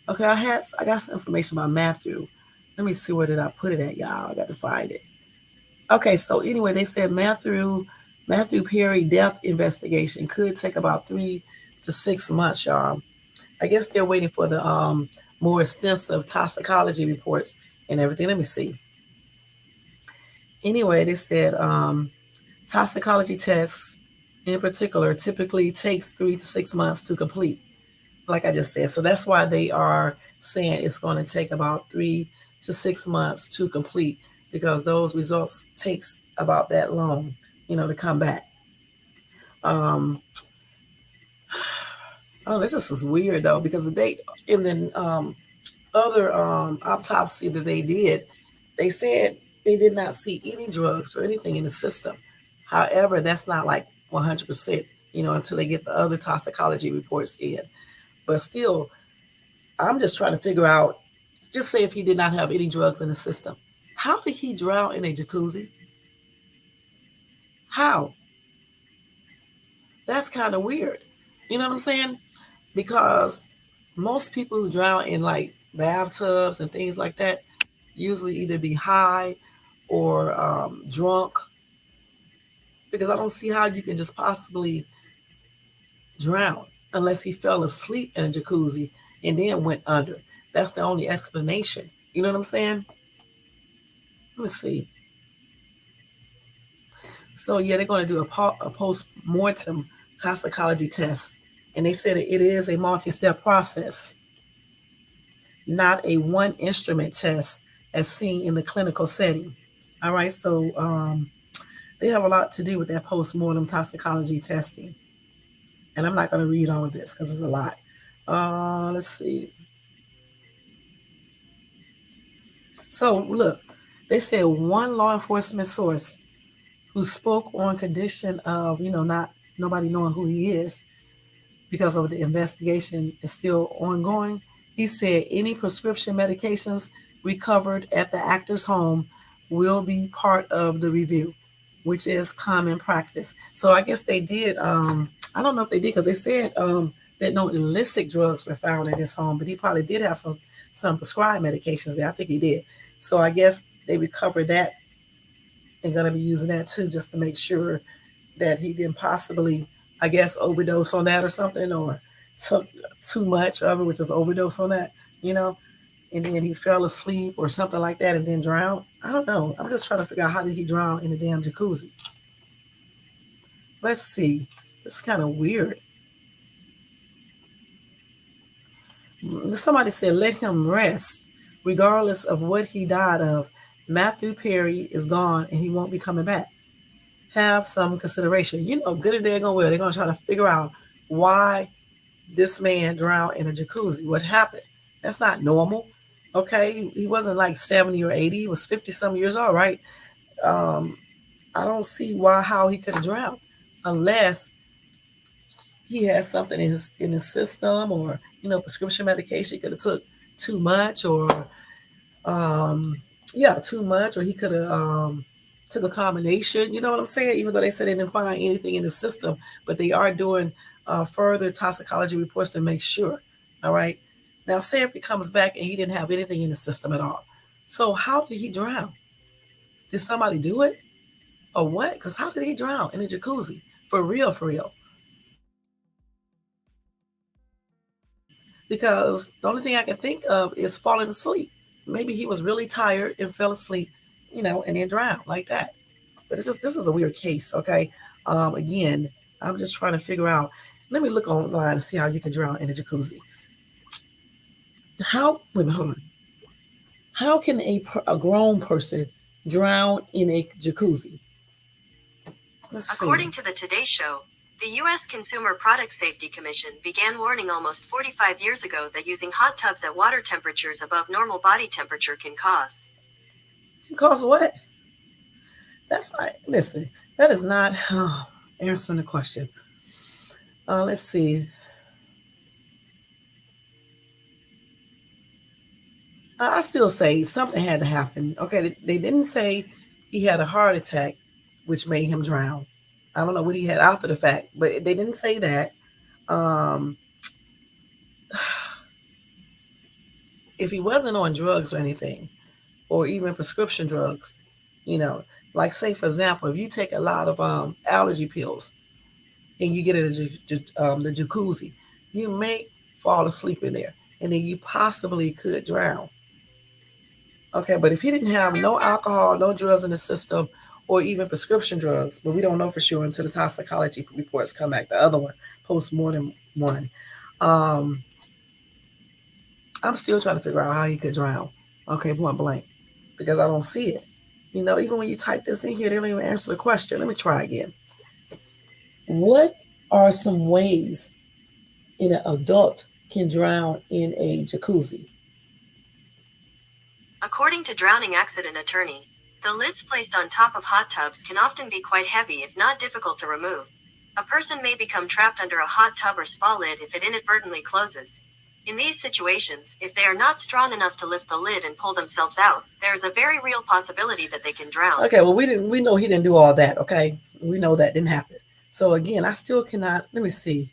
Okay, I got some information about Matthew. Let me see, where did I put it at, y'all? I got to find it. Okay, so anyway, they said Matthew Perry death investigation could take about 3 to 6 months, y'all. I guess they're waiting for the more extensive toxicology reports and everything. Let me see. Anyway, they said toxicology tests in particular typically takes 3 to 6 months to complete, like I just said. So that's why they are saying it's going to take about 3 to 6 months to complete, because those results takes about that long, you know, to come back. Oh, this just is weird though, because they in the other autopsy that they did, they said they did not see any drugs or anything in the system. However, that's not like 100%, you know, until they get the other toxicology reports in. But still, I'm just trying to figure out, just say if he did not have any drugs in the system, how did he drown in a jacuzzi? How? That's kind of weird. You know what I'm saying? Because most people who drown in like bathtubs and things like that usually either be high or drunk, because I don't see how you can just possibly drown unless he fell asleep in a jacuzzi and then went under. That's the only explanation. You know what I'm saying? Let me see. So yeah, they're going to do a post-mortem toxicology test, and they said it is a multi-step process, not a one instrument test as seen in the clinical setting. All right, so they have a lot to do with that post-mortem toxicology testing, and I'm not going to read all of this because it's a lot. Let's see. So look, they said one law enforcement source who spoke on condition of not nobody knowing who he is because of the investigation is still ongoing. He said any prescription medications recovered at the actor's home will be part of the review, which is common practice. So I guess they did. I don't know if they did because they said that no illicit drugs were found in his home, but he probably did have some prescribed medications there. I think he did. So I guess they recovered that and going to be using that too, just to make sure that he didn't possibly, I guess, overdose on that or something, or took too much of it, which is overdose on that, you know, and then he fell asleep or something like that and then drowned. I don't know. I'm just trying to figure out how did he drown in the damn jacuzzi. Let's see. It's kind of weird. Somebody said, let him rest, regardless of what he died of. Matthew Perry is gone and he won't be coming back. Have some consideration. Good and daggone well, they're going to try to figure out why this man drowned in a jacuzzi. What happened? That's not normal. Okay, he wasn't like 70 or 80. He was 50 some years old, right? I don't see how he could have drowned unless he has something in his system, or prescription medication. He could have took too much, or too much, or he could have took a combination. You know what I'm saying? Even though they said they didn't find anything in the system, but they are doing further toxicology reports to make sure. All right. Now, say if he comes back and he didn't have anything in the system at all. So how did he drown? Did somebody do it? Or what? Because how did he drown in a jacuzzi? For real, for real. Because the only thing I can think of is falling asleep. Maybe he was really tired and fell asleep, and then drowned like that. But this is a weird case, okay? Again, I'm just trying to figure out. Let me look online and see how you can drown in a jacuzzi. Wait a minute, hold on. How can a grown person drown in a jacuzzi? According to the Today Show, the U.S. Consumer Product Safety Commission began warning almost 45 years ago that using hot tubs at water temperatures above normal body temperature can cause. Cause what? That's not, listen, that is not answering the question. Let's see. I still say something had to happen. Okay, they didn't say he had a heart attack, which made him drown. I don't know what he had after the fact, but they didn't say that. If he wasn't on drugs or anything, or even prescription drugs, like say for example, if you take a lot of allergy pills and you get in the jacuzzi, you may fall asleep in there, and then you possibly could drown. Okay, but if he didn't have no alcohol, no drugs in the system, or even prescription drugs, but we don't know for sure until the toxicology reports come back, the other one, post-mortem one. I'm still trying to figure out how he could drown. Okay, point blank, because I don't see it. Even when you type this in here, they don't even answer the question. Let me try again. What are some ways an adult can drown in a jacuzzi? According to drowning accident attorney, the lids placed on top of hot tubs can often be quite heavy if not difficult to remove. A person may become trapped under a hot tub or spa lid if it inadvertently closes. In these situations, if they are not strong enough to lift the lid and pull themselves out, there is a very real possibility that they can drown. Okay, well we know he didn't do all that, okay? We know that didn't happen. So again, I still cannot. Let me see.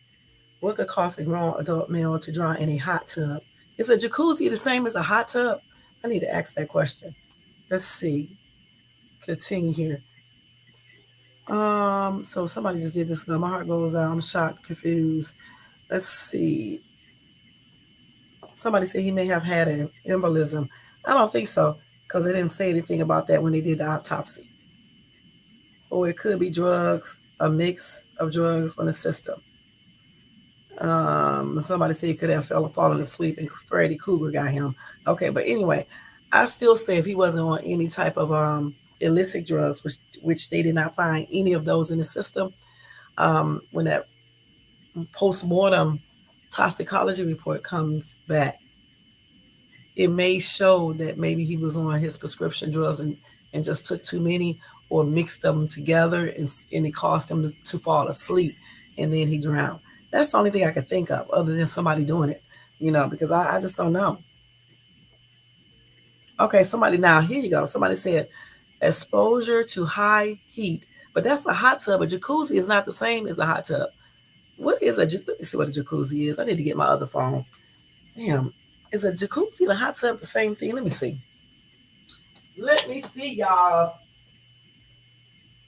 What could cause a grown adult male to drown in a hot tub? Is a jacuzzi the same as a hot tub? I need to ask that question. Let's see. Continue here. So somebody just did this. My heart goes out. I'm shocked, confused. Let's see. Somebody said he may have had an embolism. I don't think so, because they didn't say anything about that when they did the autopsy. Or it could be drugs, a mix of drugs on the system. Somebody said he could have fallen asleep and Freddy Krueger got him. Okay, but anyway, I still say if he wasn't on any type of illicit drugs, which they did not find any of those in the system, when that post-mortem toxicology report comes back, it may show that maybe he was on his prescription drugs and just took too many or mixed them together and it caused him to fall asleep and then he drowned. That's the only thing I could think of other than somebody doing it, because I just don't know. Okay, somebody now, here you go. Somebody said exposure to high heat, but that's a hot tub. A jacuzzi is not the same as a hot tub. Let me see what a jacuzzi is. I need to get my other phone. Damn, is a jacuzzi and a hot tub the same thing? Let me see. Let me see, y'all.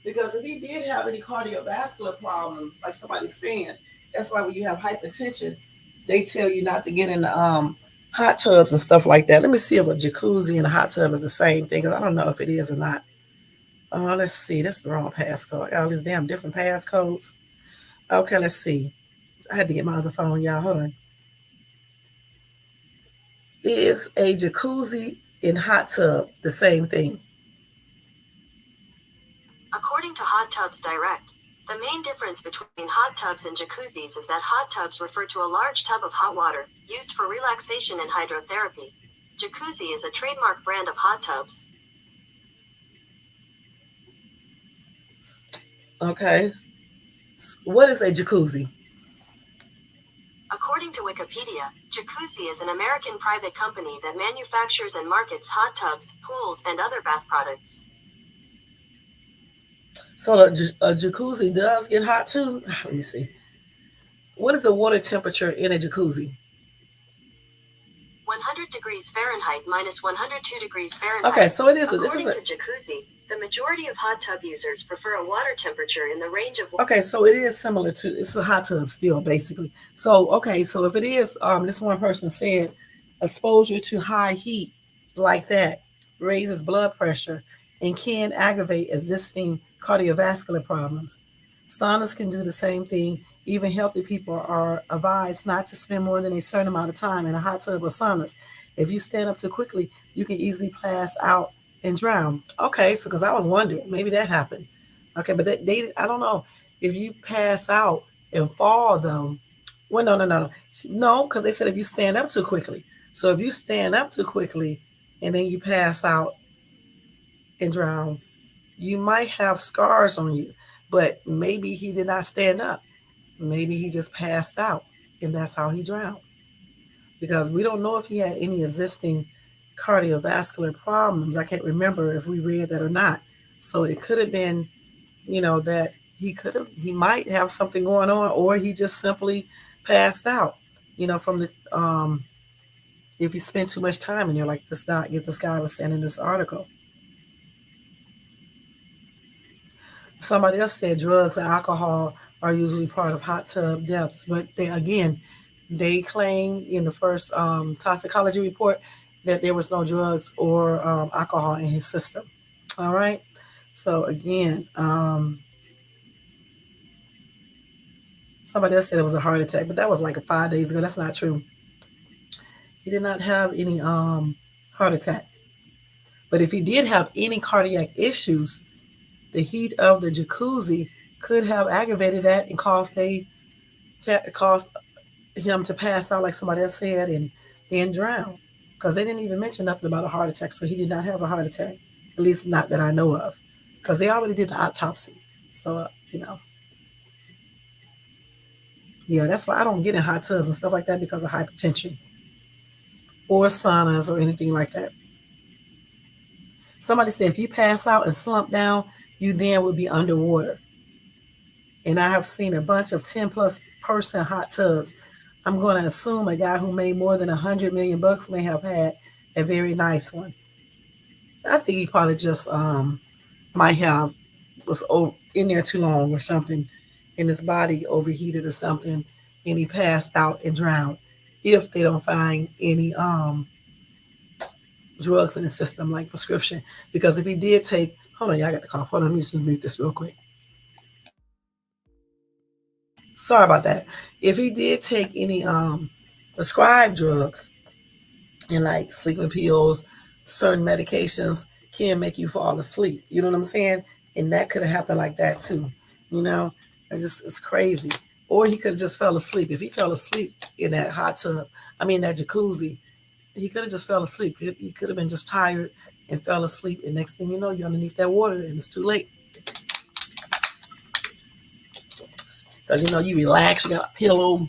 Because if he did have any cardiovascular problems, like somebody's saying, that's why when you have hypertension, they tell you not to get in the hot tubs and stuff like that. Let me see if a jacuzzi and a hot tub is the same thing, because I don't know if it is or not. Let's see. That's the wrong passcode. All these damn different passcodes. Okay, let's see. I had to get my other phone, y'all. Hold on. Is a jacuzzi and hot tub the same thing? According to Hot Tubs Direct, the main difference between hot tubs and jacuzzis is that hot tubs refer to a large tub of hot water, used for relaxation and hydrotherapy. Jacuzzi is a trademark brand of hot tubs. Okay. What is a jacuzzi? According to Wikipedia, Jacuzzi is an American private company that manufactures and markets hot tubs, pools, and other bath products. So a jacuzzi does get hot too? Let me see. What is the water temperature in a jacuzzi? 100 degrees Fahrenheit minus 102 degrees Fahrenheit. Okay, so it is. According to Jacuzzi, the majority of hot tub users prefer a water temperature in the range of... Okay, so it is similar to, it's a hot tub still, basically. So, okay, so if it is, this one person said, exposure to high heat like that raises blood pressure and can aggravate existing cardiovascular problems. Saunas can do the same thing. Even healthy people are advised not to spend more than a certain amount of time in a hot tub or saunas. If you stand up too quickly, you can easily pass out and drown. Okay, so because I was wondering, maybe that happened. Okay, but I don't know. If you pass out and fall though, well, no, because they said if you stand up too quickly. So if you stand up too quickly and then you pass out and drown, you might have scars on you. But maybe he did not stand up. Maybe he just passed out, and that's how he drowned. Because we don't know if he had any existing cardiovascular problems. I can't remember if we read that or not. So it could have been, that he might have something going on, or he just simply passed out, from the if he spent too much time in there, like this guy was saying in this article. Somebody else said drugs and alcohol are usually part of hot tub deaths, but they claim in the first toxicology report that there was no drugs or alcohol in his system. All right. So again, somebody else said it was a heart attack, but that was like 5 days ago. That's not true. He did not have any heart attack. But if he did have any cardiac issues, the heat of the jacuzzi could have aggravated that and caused him to pass out, like somebody else said, and then drown. Because they didn't even mention nothing about a heart attack, so he did not have a heart attack, at least not that I know of, because they already did the autopsy. So, yeah, that's why I don't get in hot tubs and stuff like that, because of hypertension or saunas or anything like that. Somebody said if you pass out and slump down, you then would be underwater. and I have seen a bunch of 10 plus person hot tubs. I'm going to assume a guy who made more than 100 million bucks may have had a very nice one. I think he probably just might have was in there too long or something, and his body overheated or something, and he passed out and drowned. If they don't find any drugs in his system like prescription, because if he did take, hold on, y'all got the cough. Hold on, let me just mute this real quick. Sorry about that. If he did take any prescribed drugs and like sleeping pills, certain medications can make you fall asleep. You know what I'm saying? And that could have happened like that too. You know, it's crazy. Or he could have just fell asleep. If he fell asleep in that hot tub, I mean that jacuzzi, he could have just fell asleep. He could have been just tired and fell asleep. And next thing you know, you're underneath that water and it's too late. Because you know, you relax, you got a pillow.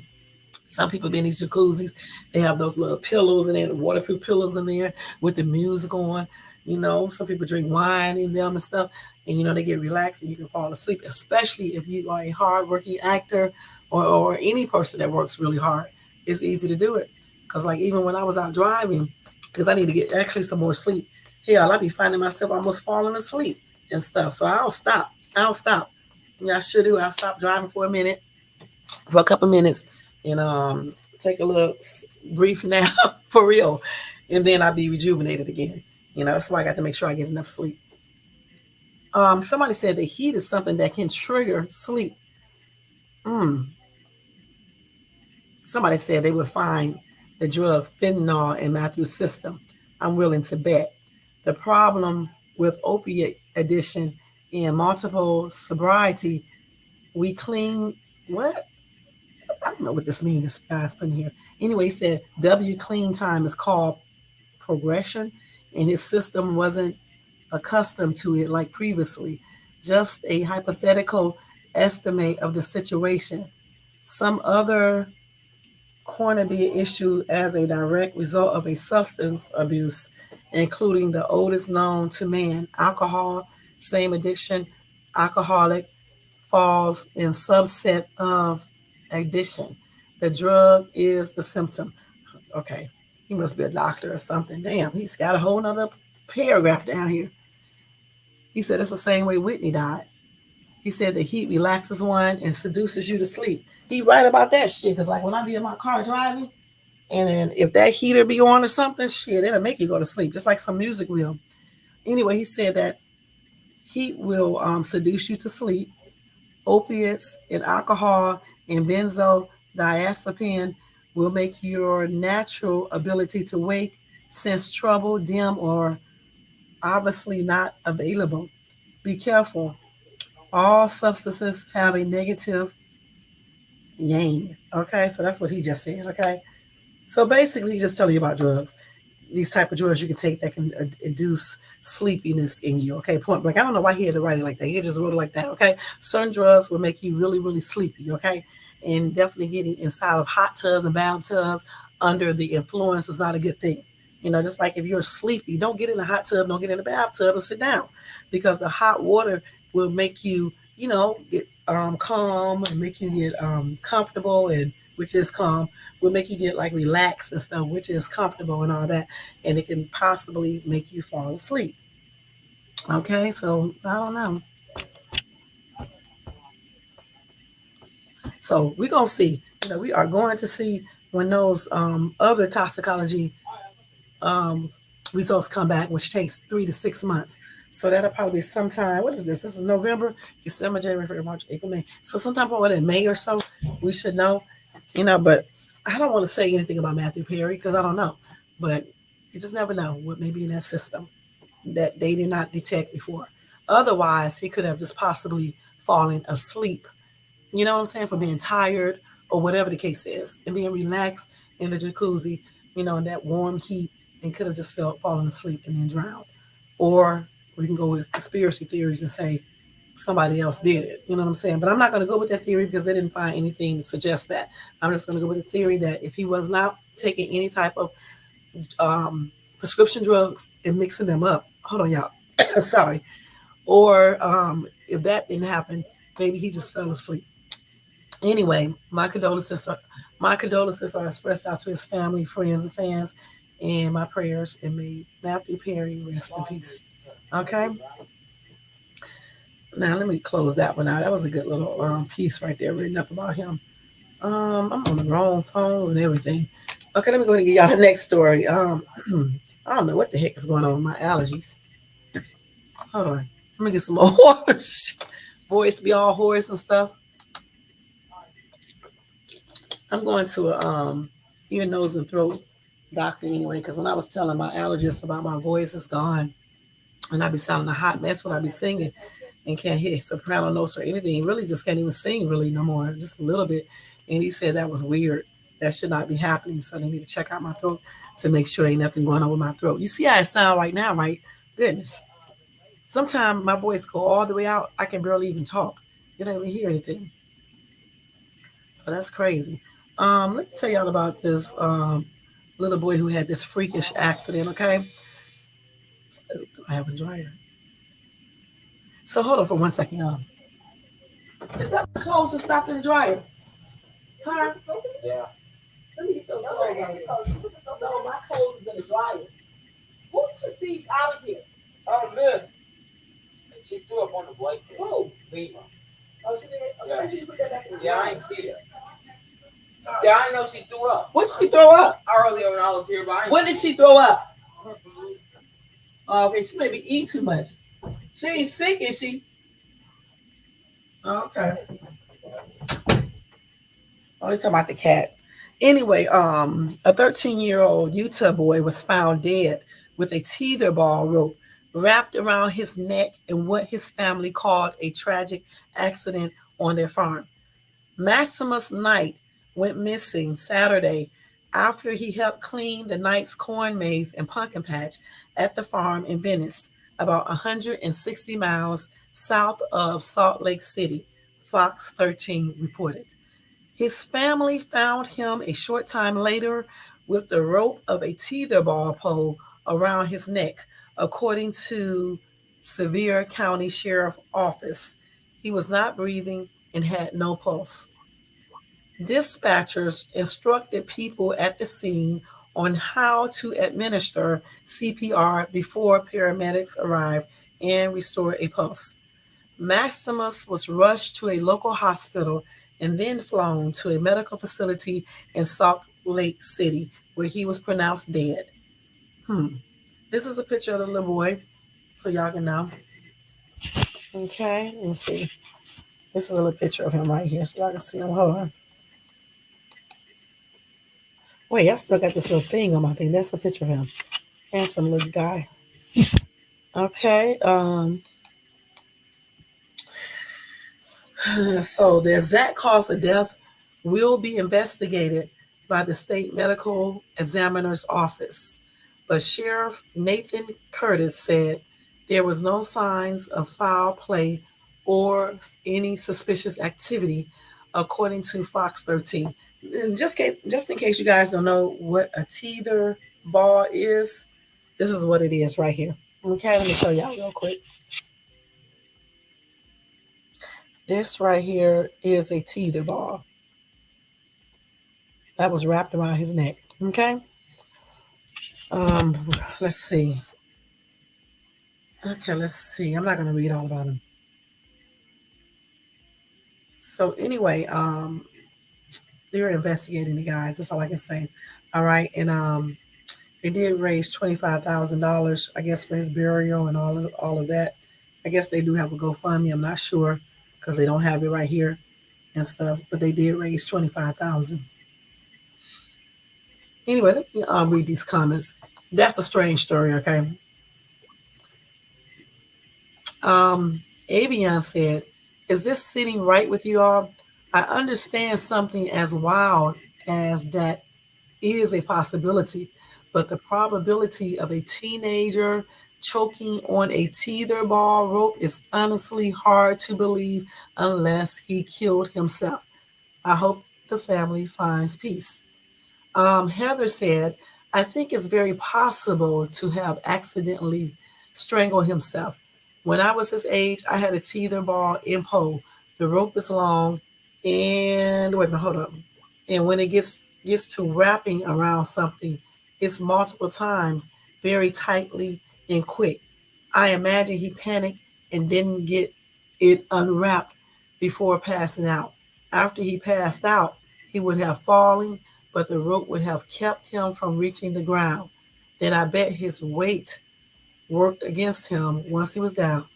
Some people be in these jacuzzis, they have those little pillows in there, the waterproof pillows in there with the music on. You know, some people drink wine in them and stuff, and you know, they get relaxed and you can fall asleep, especially if you are a hardworking actor or any person that works really hard. It's easy to do it. Because, like, even when I was out driving, because I need to get actually some more sleep, hell, I be finding myself almost falling asleep and stuff. So I'll stop. Yeah, I sure do. I'll stop driving for a minute, for a couple minutes, and take a little brief nap for real, and then I'll be rejuvenated again. You know, that's why I got to make sure I get enough sleep. Somebody said the heat is something that can trigger sleep. Mm. Somebody said they would find the drug fentanyl in Matthew's system. I'm willing to bet. The problem with opiate addiction and multiple sobriety, we clean what? I don't know what this means, this guy's putting here. Anyway, he said W clean time is called progression, and his system wasn't accustomed to it like previously. Just a hypothetical estimate of the situation. Some other corner be an issue as a direct result of a substance abuse, including the oldest known to man, alcohol, same addiction, alcoholic, falls in subset of addiction. The drug is the symptom. Okay, he must be a doctor or something. Damn, he's got a whole nother paragraph down here. He said it's the same way Whitney died. He said the heat relaxes one and seduces you to sleep. He right about that shit. Because like when I be in my car driving, and then if that heater be on or something, shit, it'll make you go to sleep, just like some music will. Anyway, he said that heat will seduce you to sleep. Opiates and alcohol and benzodiazepine will make your natural ability to wake, sense trouble, dim, or obviously not available. Be careful. All substances have a negative yang. Okay, so that's what he just said. Okay, so basically, he's just telling you about drugs. These type of drugs you can take that can induce sleepiness in you. Okay, point blank. I don't know why he had to write it like that. He just wrote it like that. Okay, certain drugs will make you really, really sleepy. Okay, and definitely getting inside of hot tubs and bathtubs under the influence is not a good thing. You know, just like if you're sleepy, don't get in the hot tub, don't get in the bathtub and sit down, because the hot water will make you, you know, get calm and make you get comfortable, and which is calm, will make you get like relaxed and stuff, which is comfortable and all that, and it can possibly make you fall asleep. Okay, so I don't know. So we're gonna see. You know, we are going to see when those other toxicology um, results come back, which takes 3 to 6 months. So that'll probably be sometime. What is this? This is November, December, January, February, March, April, May. So sometime what in May or so, we should know. You know, but I don't want to say anything about Matthew Perry because I don't know. But you just never know what may be in that system that they did not detect before. Otherwise, he could have just possibly fallen asleep. You know what I'm saying? For being tired or whatever the case is, and being relaxed in the jacuzzi, you know, in that warm heat, and could have just fallen asleep and then drowned. Or we can go with conspiracy theories and say somebody else did it. You know what I'm saying? But I'm not going to go with that theory because they didn't find anything to suggest that. I'm just going to go with the theory that if he was not taking any type of prescription drugs and mixing them up, hold on, y'all, sorry, or if that didn't happen, Maybe he just fell asleep. Anyway, my condolences are expressed out to his family, friends, and fans, and my prayers. And may Matthew Perry rest in peace. Okay. Now let me close that one out. That was a good little piece right there, written up about him. I'm on the wrong phones and everything. Okay, let me go ahead and get y'all the next story. I don't know what the heck is going on with my allergies. Hold on. Let me get some more water. Voice be all hoarse and stuff. I'm going to a ear, nose, and throat doctor anyway, because when I was telling my allergist about my voice, it's gone. And I be sounding a hot mess when I be singing and can't hit soprano notes or anything. Really just can't even sing really no more, just a little bit. And he said that was weird. That should not be happening. So they need to check out my throat to make sure ain't nothing going on with my throat. You see how it sound right now, right? Goodness. Sometimes my voice go all the way out. I can barely even talk. You don't even hear anything. So that's crazy. Let me tell y'all about this little boy who had this freakish accident, okay? I have a dryer. So hold on for 1 second, y'all. Is that my clothes that stopped in the dryer? Huh? Yeah. Let me get those clothes out of here. No, my clothes is in the dryer. Who took these out of here? Oh, good. She threw up on the blanket. Who? Lima. Oh, she did? Okay, Yeah. she put that back in the Yeah, dryer. I ain't see it. Yeah, I know she threw up. What did she throw up? Earlier when I was here, but I ain't What did see she throw up? Oh, okay, she maybe eat too much. She ain't sick, is she? Oh, okay. Oh, he's talking about the cat. Anyway, a 13-year-old Utah boy was found dead with a tether ball rope wrapped around his neck in what his family called a tragic accident on their farm. Maximus Knight went missing Saturday after he helped clean the Knight's corn maze and pumpkin patch at the farm in Venice, about 160 miles south of Salt Lake City, Fox 13 reported. His family found him a short time later with the rope of a tetherball pole around his neck, according to Sevier County Sheriff Office. He was not breathing and had no pulse. Dispatchers instructed people at the scene on how to administer CPR before paramedics arrived and restore a pulse. Maximus was rushed to a local hospital and then flown to a medical facility in Salt Lake City, where he was pronounced dead. Hmm. This is a picture of the little boy, so y'all can know. Okay, let me see. This is a little picture of him right here, so y'all can see him. Hold on. Wait, I still got this little thing on my thing. That's a picture of him. Handsome little guy. Okay. So the exact cause of death will be investigated by the state medical examiner's office. But Sheriff Nathan Curtis said there was no signs of foul play or any suspicious activity, according to Fox 13. Just in case you guys don't know what a tether ball is, this is what it is right here. Okay, let me show y'all real quick. This right here is a tether ball that was wrapped around his neck. Okay. Um, let's see. Okay, let's see. I'm not gonna read all about him. So anyway, they're investigating the guys. That's all I can say. All right, and they did raise $25,000, I guess, for his burial and all of that. I guess they do have a GoFundMe. I'm not sure because they don't have it right here and stuff. But they did raise 25,000. Anyway, let me read these comments. That's a strange story. Okay. Avion said, "Is this sitting right with you all? I understand something as wild as that is a possibility, but the probability of a teenager choking on a tether ball rope is honestly hard to believe unless he killed himself. I hope the family finds peace." Heather said, "I think it's very possible to have accidentally strangled himself. When I was his age, I had a tether ball in pole. The rope is long, and wait a minute, hold up. And when it gets to wrapping around something, it's multiple times, very tightly and quick. I imagine he panicked and didn't get it unwrapped before passing out. After he passed out, he would have fallen, but the rope would have kept him from reaching the ground. Then I bet his weight worked against him once he was down.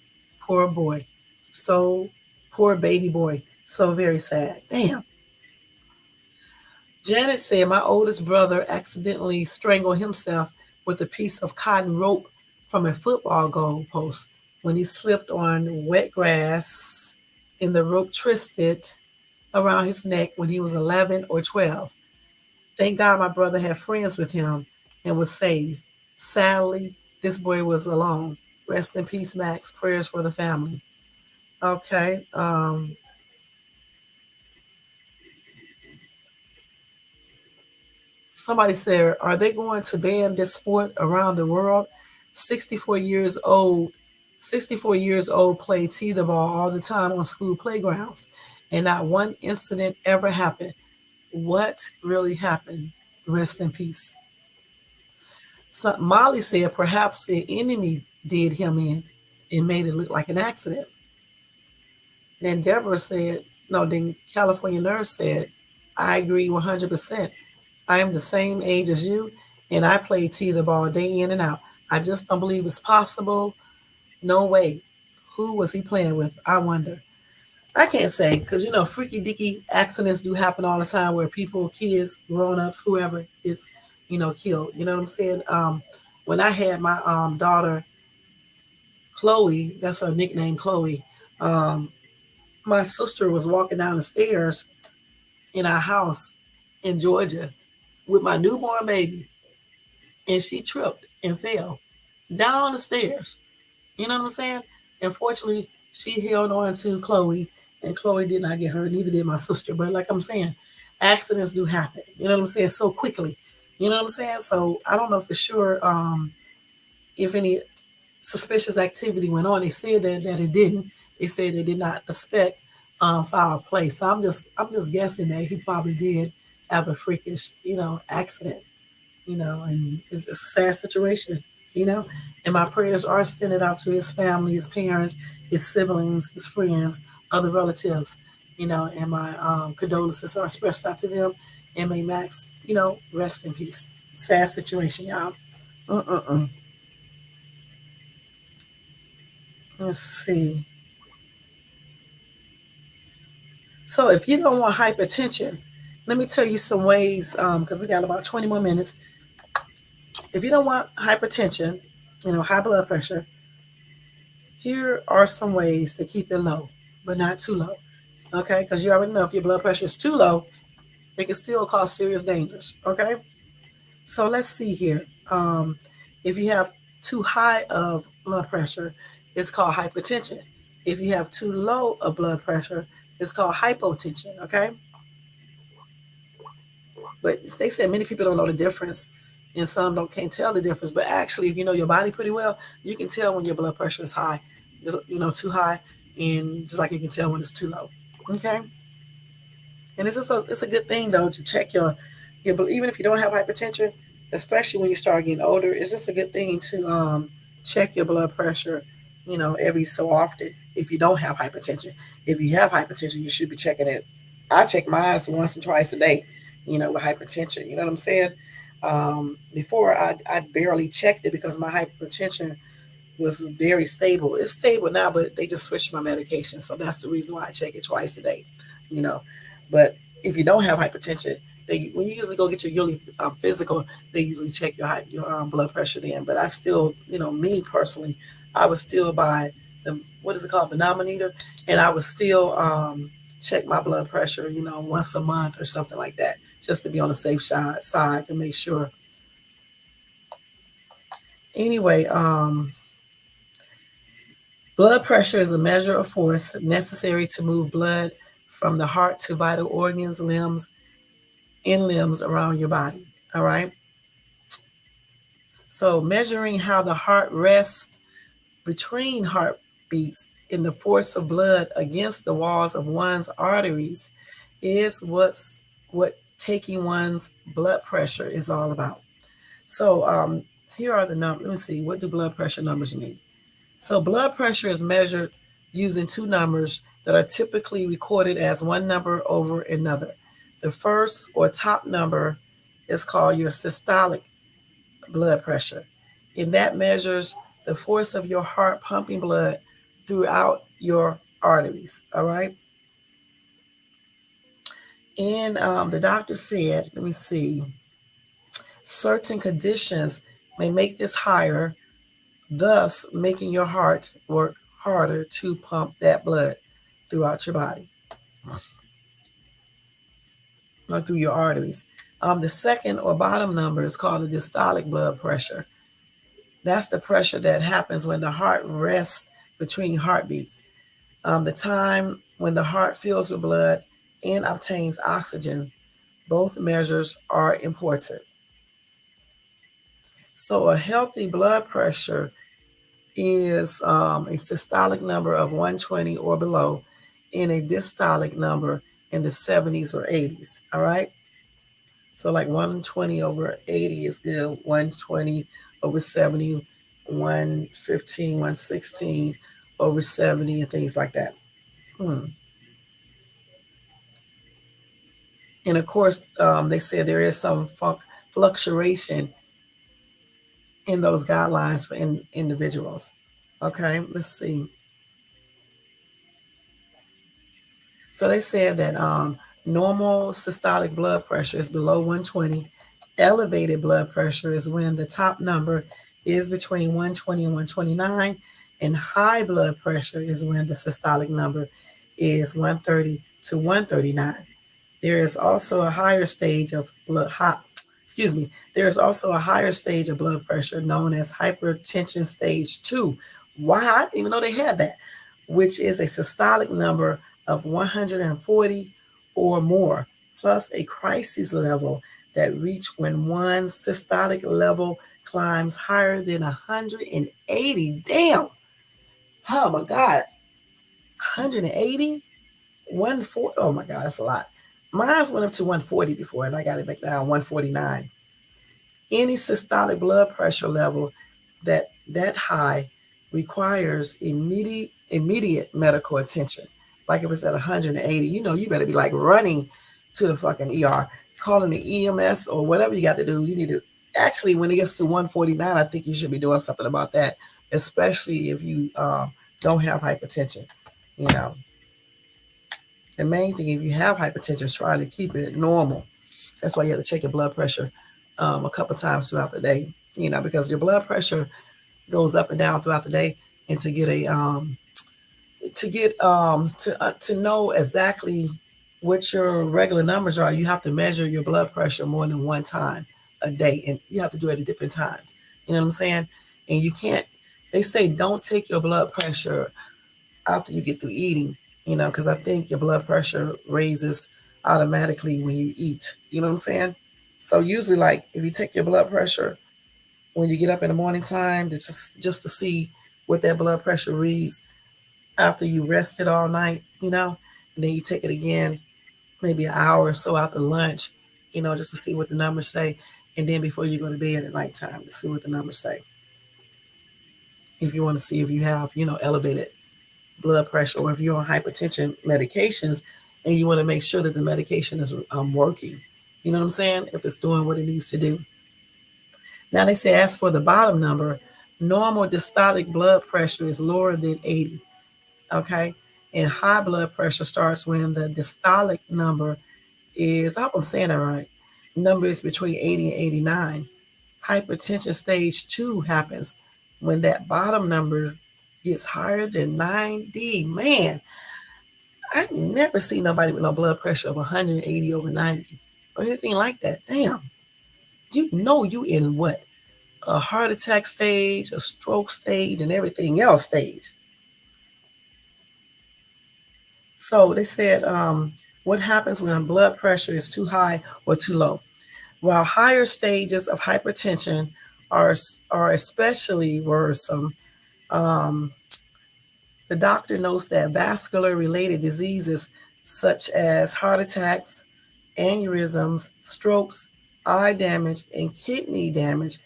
Poor boy. So, poor baby boy. So very sad. Damn. Janet said my oldest brother accidentally strangled himself with a piece of cotton rope from a football goalpost when he slipped on wet grass and the rope twisted around his neck when he was 11 or 12. Thank God my brother had friends with him and was saved. Sadly, this boy was alone. Rest in peace, Max. Prayers for the family. Okay. Somebody said, are they going to ban this sport around the world? 64 years old, 64 years old play teeter ball all the time on school playgrounds, and not one incident ever happened. What really happened? Rest in peace. So Molly said perhaps the enemy did him in and made it look like an accident. Then Deborah said, no, then California Nurse said, I agree 100%. I am the same age as you, and I play teeter ball day in and out. I just don't believe it's possible. No way. Who was he playing with? I wonder. I can't say because freaky dicky accidents do happen all the time where people, kids, grown ups, whoever is, killed. You know what I'm saying? When I had my daughter Chloe, that's her nickname, Chloe. Um, my sister was walking down the stairs in our house in Georgia with my newborn baby, and she tripped and fell down the stairs. You know what I'm saying? Unfortunately, she held on to Chloe, and Chloe did not get hurt. Neither did my sister. But like I'm saying, accidents do happen. You know what I'm saying? So quickly. You know what I'm saying? So I don't know for sure if any suspicious activity went on. They said that it didn't. They said they did not suspect foul play. So I'm just guessing that he probably did have a freakish accident. And it's a sad situation. And my prayers are extended out to his family, his parents, his siblings, his friends, other relatives. And my condolences are expressed out to them. And may Max, rest in peace. Sad situation, y'all. Uh-uh-uh. Let's see. So if you don't want hypertension, let me tell you some ways, because we got about 20 more minutes. If you don't want hypertension, high blood pressure, here are some ways to keep it low, but not too low. Okay, because you already know if your blood pressure is too low, it can still cause serious dangers. Okay, so let's see here. If you have too high of blood pressure, it's called hypertension. If you have too low of blood pressure, it's called hypotension. Okay, but they said many people don't know the difference, and some can't tell the difference. But actually, if you know your body pretty well, you can tell when your blood pressure is high, too high, and just like you can tell when it's too low. Okay. And it's a good thing though to check your even if you don't have hypertension, especially when you start getting older, it's just a good thing to check your blood pressure, every so often. If you don't have hypertension, if you have hypertension, you should be checking it. I check my eyes once and twice a day, with hypertension. You know what I'm saying? Before I barely checked it because my hypertension was very stable. It's stable now, but they just switched my medication. So that's the reason why I check it twice a day, you know. But if you don't have hypertension, when you usually go get your yearly physical, they usually check your blood pressure then. But I still, me personally, I was still by the, what is it called, manometer, and I would still check my blood pressure, once a month or something like that, just to be on the safe side to make sure. Anyway, blood pressure is a measure of force necessary to move blood from the heart to vital organs, limbs around your body. All right. So measuring how the heart rests between heartbeats in the force of blood against the walls of one's arteries is what taking one's blood pressure is all about. So here are the numbers. Let me see. What do blood pressure numbers mean? So blood pressure is measured using two numbers that are typically recorded as one number over another. The first or top number is called your systolic blood pressure, and that measures the force of your heart pumping blood throughout your arteries. All right. And the doctor said, let me see, certain conditions may make this higher, thus making your heart work harder to pump that blood throughout your body or through your arteries. The second or bottom number is called the diastolic blood pressure. That's the pressure that happens when the heart rests between heartbeats. The time when the heart fills with blood and obtains oxygen. Both measures are important. So a healthy blood pressure is a systolic number of 120 or below and a diastolic number in the 70s or 80s. All right. So like 120 over 80 is good. 120 over 70, 115, 116 over 70 and things like that. And of course, they said there is some fluctuation in those guidelines for individuals. Okay, let's see. So they said that normal systolic blood pressure is below 120. Elevated blood pressure is when the top number is between 120 and 129. And high blood pressure is when the systolic number is 130 to 139. There is also a higher stage of there is also a higher stage of blood pressure known as hypertension stage 2. Why? I didn't even know they had that, which is a systolic number of 140 or more, plus a crisis level that reach when one's systolic level climbs higher than 180. Damn. Oh my God. 180? 140? Oh my God, that's a lot. Mine went up to 140 before, and I got it back down 149. Any systolic blood pressure level that high requires immediate medical attention. Like if it's at 180, you better be like running to the fucking ER, calling the EMS or whatever you got to do. You need to actually, when it gets to 149, I think you should be doing something about that, especially if you don't have hypertension. The main thing, if you have hypertension, is trying to keep it normal. That's why you have to check your blood pressure a couple times throughout the day, because your blood pressure goes up and down throughout the day. And to get to know exactly what your regular numbers are, you have to measure your blood pressure more than one time a day, and you have to do it at different times. You know what I'm saying? And you can't. They say don't take your blood pressure after you get through eating, because I think your blood pressure raises automatically when you eat. You know what I'm saying? So usually, like if you take your blood pressure when you get up in the morning time, to just to see what that blood pressure reads after you rested all night, and then you take it again maybe an hour or so after lunch, just to see what the numbers say, and then before you go to bed at nighttime to see what the numbers say. If you want to see if you have, elevated blood pressure, or if you're on hypertension medications and you want to make sure that the medication is working, you know what I'm saying? If it's doing what it needs to do. Now they say as for the bottom number, normal diastolic blood pressure is lower than 80. Okay. And high blood pressure starts when the diastolic number is, I hope I'm saying that right, number is between 80 and 89. Hypertension stage 2 happens when that bottom number gets higher than 90. Man, I never see nobody with no blood pressure of 180 over 90 or anything like that. Damn. You in what? A heart attack stage, a stroke stage, and everything else stage. So they said, what happens when blood pressure is too high or too low? While higher stages of hypertension are especially worrisome, The doctor notes that vascular related diseases such as heart attacks, aneurysms, strokes, eye damage, and kidney damage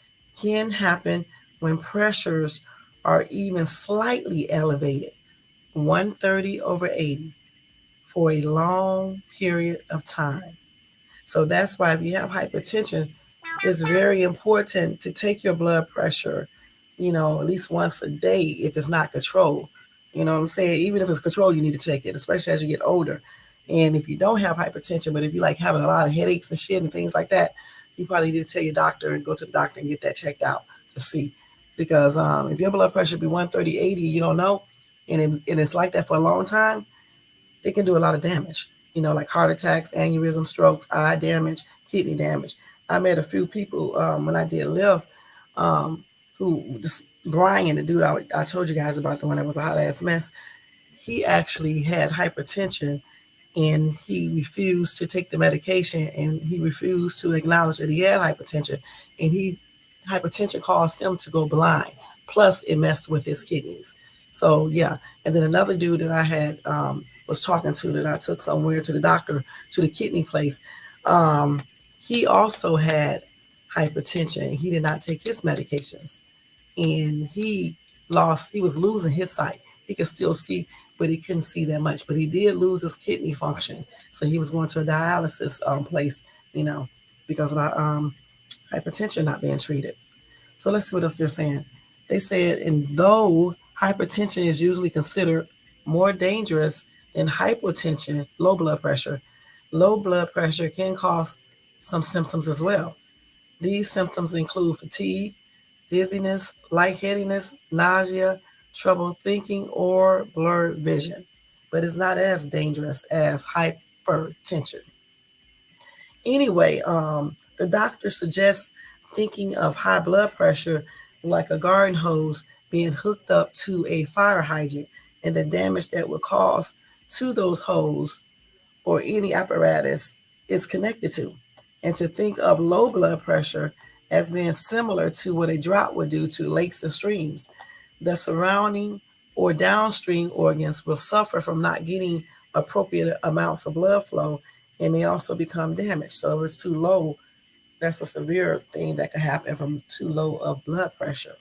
can happen when pressures are even slightly elevated, 130 over 80, for a long period of time. So that's why if you have hypertension, it's very important to take your blood pressure, at least once a day if it's not controlled. You know what I'm saying? Even if it's controlled, you need to take it, especially as you get older. And if you don't have hypertension, but if you like having a lot of headaches and shit and things like that, you probably need to tell your doctor and go to the doctor and get that checked out to see. Because if your blood pressure be 130, 80, you don't know, and it's like that for a long time, it can do a lot of damage, like heart attacks, aneurysm, strokes, eye damage, kidney damage. I met a few people when I did live who, just Brian, the dude I told you guys about, the one that was a hot ass mess, he actually had hypertension and he refused to take the medication and he refused to acknowledge that he had hypertension. And hypertension caused him to go blind. Plus, it messed with his kidneys. So yeah, and then another dude that I had was talking to that I took somewhere to the doctor to the kidney place. He also had hypertension. He did not take his medications, and he was losing his sight. He could still see, but he couldn't see that much. But he did lose his kidney function, so he was going to a dialysis place, because of hypertension not being treated. So let's see what else they're saying. They said, and though hypertension is usually considered more dangerous than hypotension, low blood pressure can cause some symptoms as well. These symptoms include fatigue, dizziness, lightheadedness, nausea, trouble thinking, or blurred vision. But it's not as dangerous as hypertension. Anyway, the doctor suggests thinking of high blood pressure like a garden hose being hooked up to a fire hydrant and the damage that would cause to those hose or any apparatus is connected to. And to think of low blood pressure as being similar to what a drought would do to lakes and streams. The surrounding or downstream organs will suffer from not getting appropriate amounts of blood flow and may also become damaged. So if it's too low, that's a severe thing that could happen from too low of blood pressure.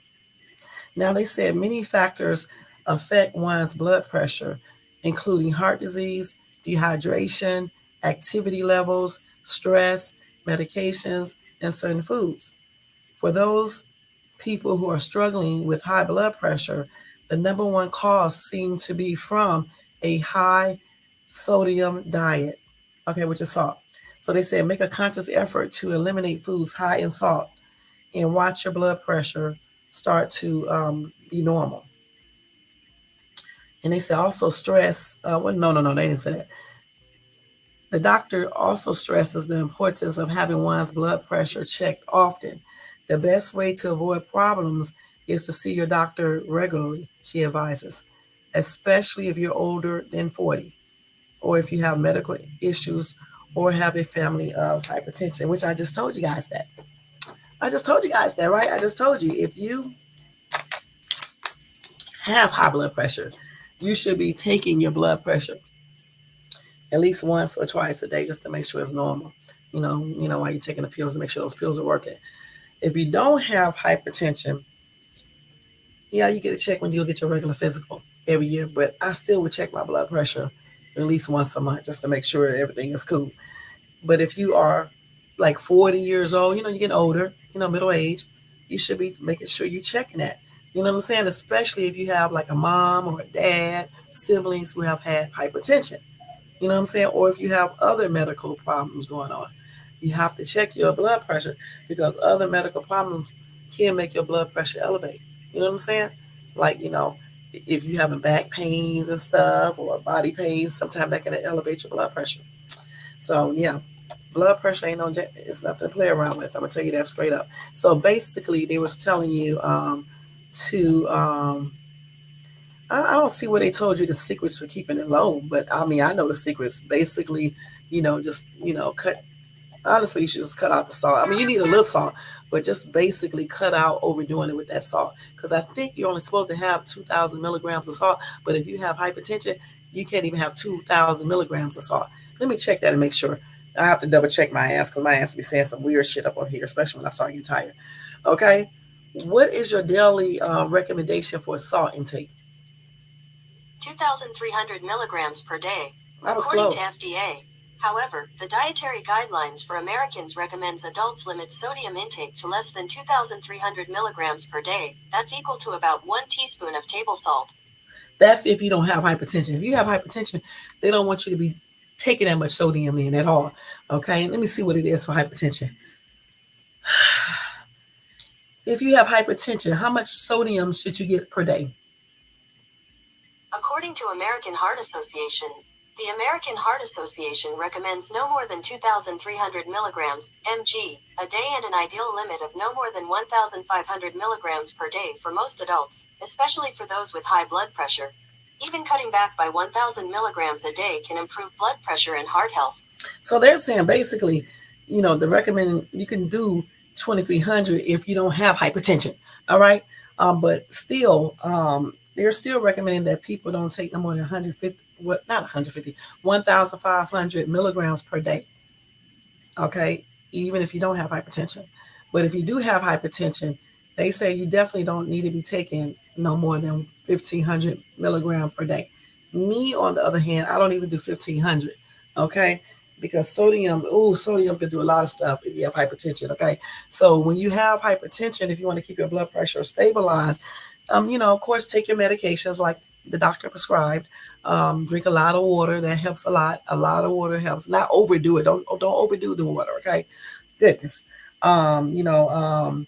Now, they said many factors affect one's blood pressure, including heart disease, dehydration, activity levels, stress, medications, and certain foods. For those people who are struggling with high blood pressure, the number one cause seems to be from a high sodium diet, which is salt. So they said make a conscious effort to eliminate foods high in salt and watch your blood pressure start to be normal. And they said also stress. No, they didn't say that. The doctor also stresses the importance of having one's blood pressure checked often. The best way to avoid problems is to see your doctor regularly, she advises, especially if you're older than 40, or if you have medical issues or have a family of hypertension, which I just told you guys that. I just told you guys that, right? I just told you if you have high blood pressure, you should be taking your blood pressure at least once or twice a day just to make sure it's normal. While you're taking the pills to make sure those pills are working. If you don't have hypertension, yeah, you get a check when you go get your regular physical every year, but I still would check my blood pressure at least once a month just to make sure everything is cool. But if you are like 40 years old, you're getting older, middle age, you should be making sure you're checking that. You know what I'm saying? Especially if you have like a mom or a dad, siblings who have had hypertension. You know what I'm saying? Or if you have other medical problems going on, you have to check your blood pressure because other medical problems can make your blood pressure elevate. You know what I'm saying? Like, if you're having back pains and stuff or body pains, sometimes that can elevate your blood pressure. So, yeah, blood pressure it's nothing to play around with. I'm going to tell you that straight up. So, basically, they was telling you I don't see where they told you the secrets for keeping it low, but I know the secrets. Basically, just cut Honestly, you should just cut out the salt. I mean, you need a little salt, but just basically cut out overdoing it with that salt. Because I think you're only supposed to have 2,000 milligrams of salt. But if you have hypertension, you can't even have 2,000 milligrams of salt. Let me check that and make sure. I have to double check my ass because my ass be saying some weird shit up on here, especially when I start getting tired. Okay. What is your daily recommendation for salt intake? 2,300 milligrams per day, That was according close. to FDA. However, the Dietary Guidelines for Americans recommends adults limit sodium intake to less than 2,300 milligrams per day. That's equal to about 1 teaspoon of table salt. That's if you don't have hypertension. If you have hypertension, they don't want you to be taking that much sodium in at all. Okay, let me see what it is for hypertension. If you have hypertension, how much sodium should you get per day? According to American Heart Association, the American Heart Association recommends no more than 2,300 milligrams, mg, a day and an ideal limit of no more than 1,500 milligrams per day for most adults, especially for those with high blood pressure. Even cutting back by 1,000 milligrams a day can improve blood pressure and heart health. So they're saying basically, the recommended you can do 2,300 if you don't have hypertension. All right, but still, they're still recommending that people don't take no more than 150. What? Not 150. 1,500 milligrams per day. Okay, even if you don't have hypertension. But if you do have hypertension, they say you definitely don't need to be taking no more than 1,500 milligram per day. Me, on the other hand, I don't even do 1,500. Okay, because sodium can do a lot of stuff if you have hypertension. Okay, so when you have hypertension, if you want to keep your blood pressure stabilized, of course, take your medications like the doctor prescribed. Drink a lot of water. That helps a lot. A lot of water helps. Not overdo it. Don't overdo the water. Okay, goodness. Um, you know, um,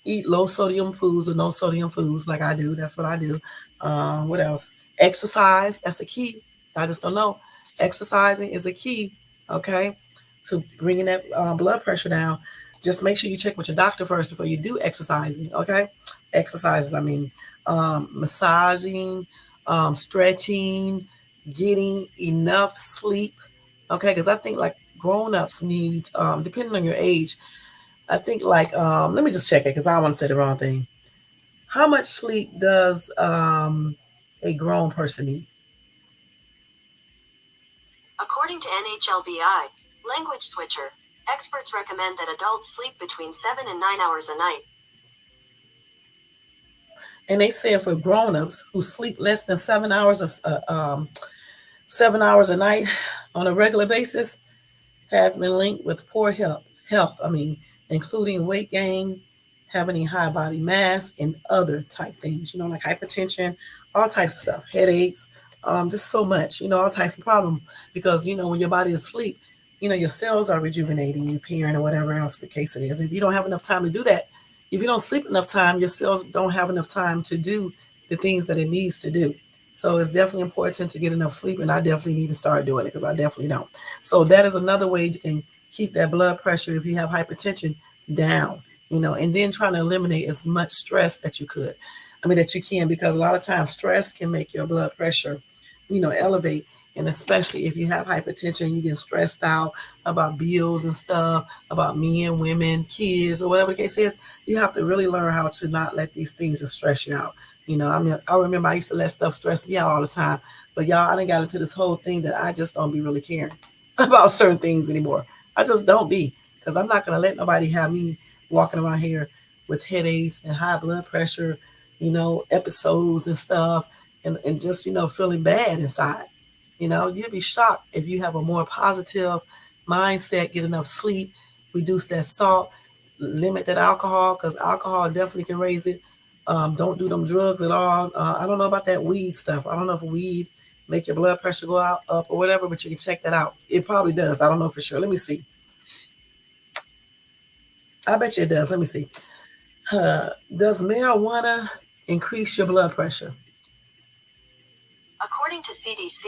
Eat low sodium foods or no sodium foods like I do. That's what I do. What else? Exercise. That's a key. I just don't know. Exercising is a key. Okay, to bringing that blood pressure down. Just make sure you check with your doctor first before you do exercising. Okay, exercises. I mean, massaging, stretching, getting enough sleep. Okay, because I think like grown-ups need, depending on your age, I think like let me just check it because I don't want to say the wrong thing. How much sleep does a grown person need? According to NHLBI, Language Switcher, experts recommend that adults sleep between 7 and 9 hours a night. And they say for grown-ups who sleep less than 7 hours a night on a regular basis has been linked with poor health, including weight gain, having a high body mass, and other type things, like hypertension, all types of stuff, headaches, just so much, all types of problems. Because, when your body is asleep, your cells are rejuvenating, repairing, or whatever else the case it is. If you don't have enough time to do that, if you don't sleep enough time, your cells don't have enough time to do the things that it needs to do. So it's definitely important to get enough sleep, and I definitely need to start doing it because I definitely don't. So that is another way you can keep that blood pressure if you have hypertension down, and then trying to eliminate as much stress that you could. That you can, because a lot of times stress can make your blood pressure, elevate. And especially if you have hypertension, you get stressed out about bills and stuff, about men, women, kids, or whatever the case is. You have to really learn how to not let these things just stress you out. I remember I used to let stuff stress me out all the time. But y'all, I done got into this whole thing that I just don't be really caring about certain things anymore. I just don't be, because I'm not going to let nobody have me walking around here with headaches and high blood pressure, episodes and stuff, and just, feeling bad inside. You'll be shocked if you have a more positive mindset, get enough sleep, reduce that salt, limit that alcohol, because alcohol definitely can raise it. Don't do them drugs at all. I don't know about that weed stuff. I don't know if weed make your blood pressure go up or whatever, but you can check that out. It probably does. I don't know for sure. Let me see. I bet you it does. Let me see. Does marijuana increase your blood pressure? According to CDC,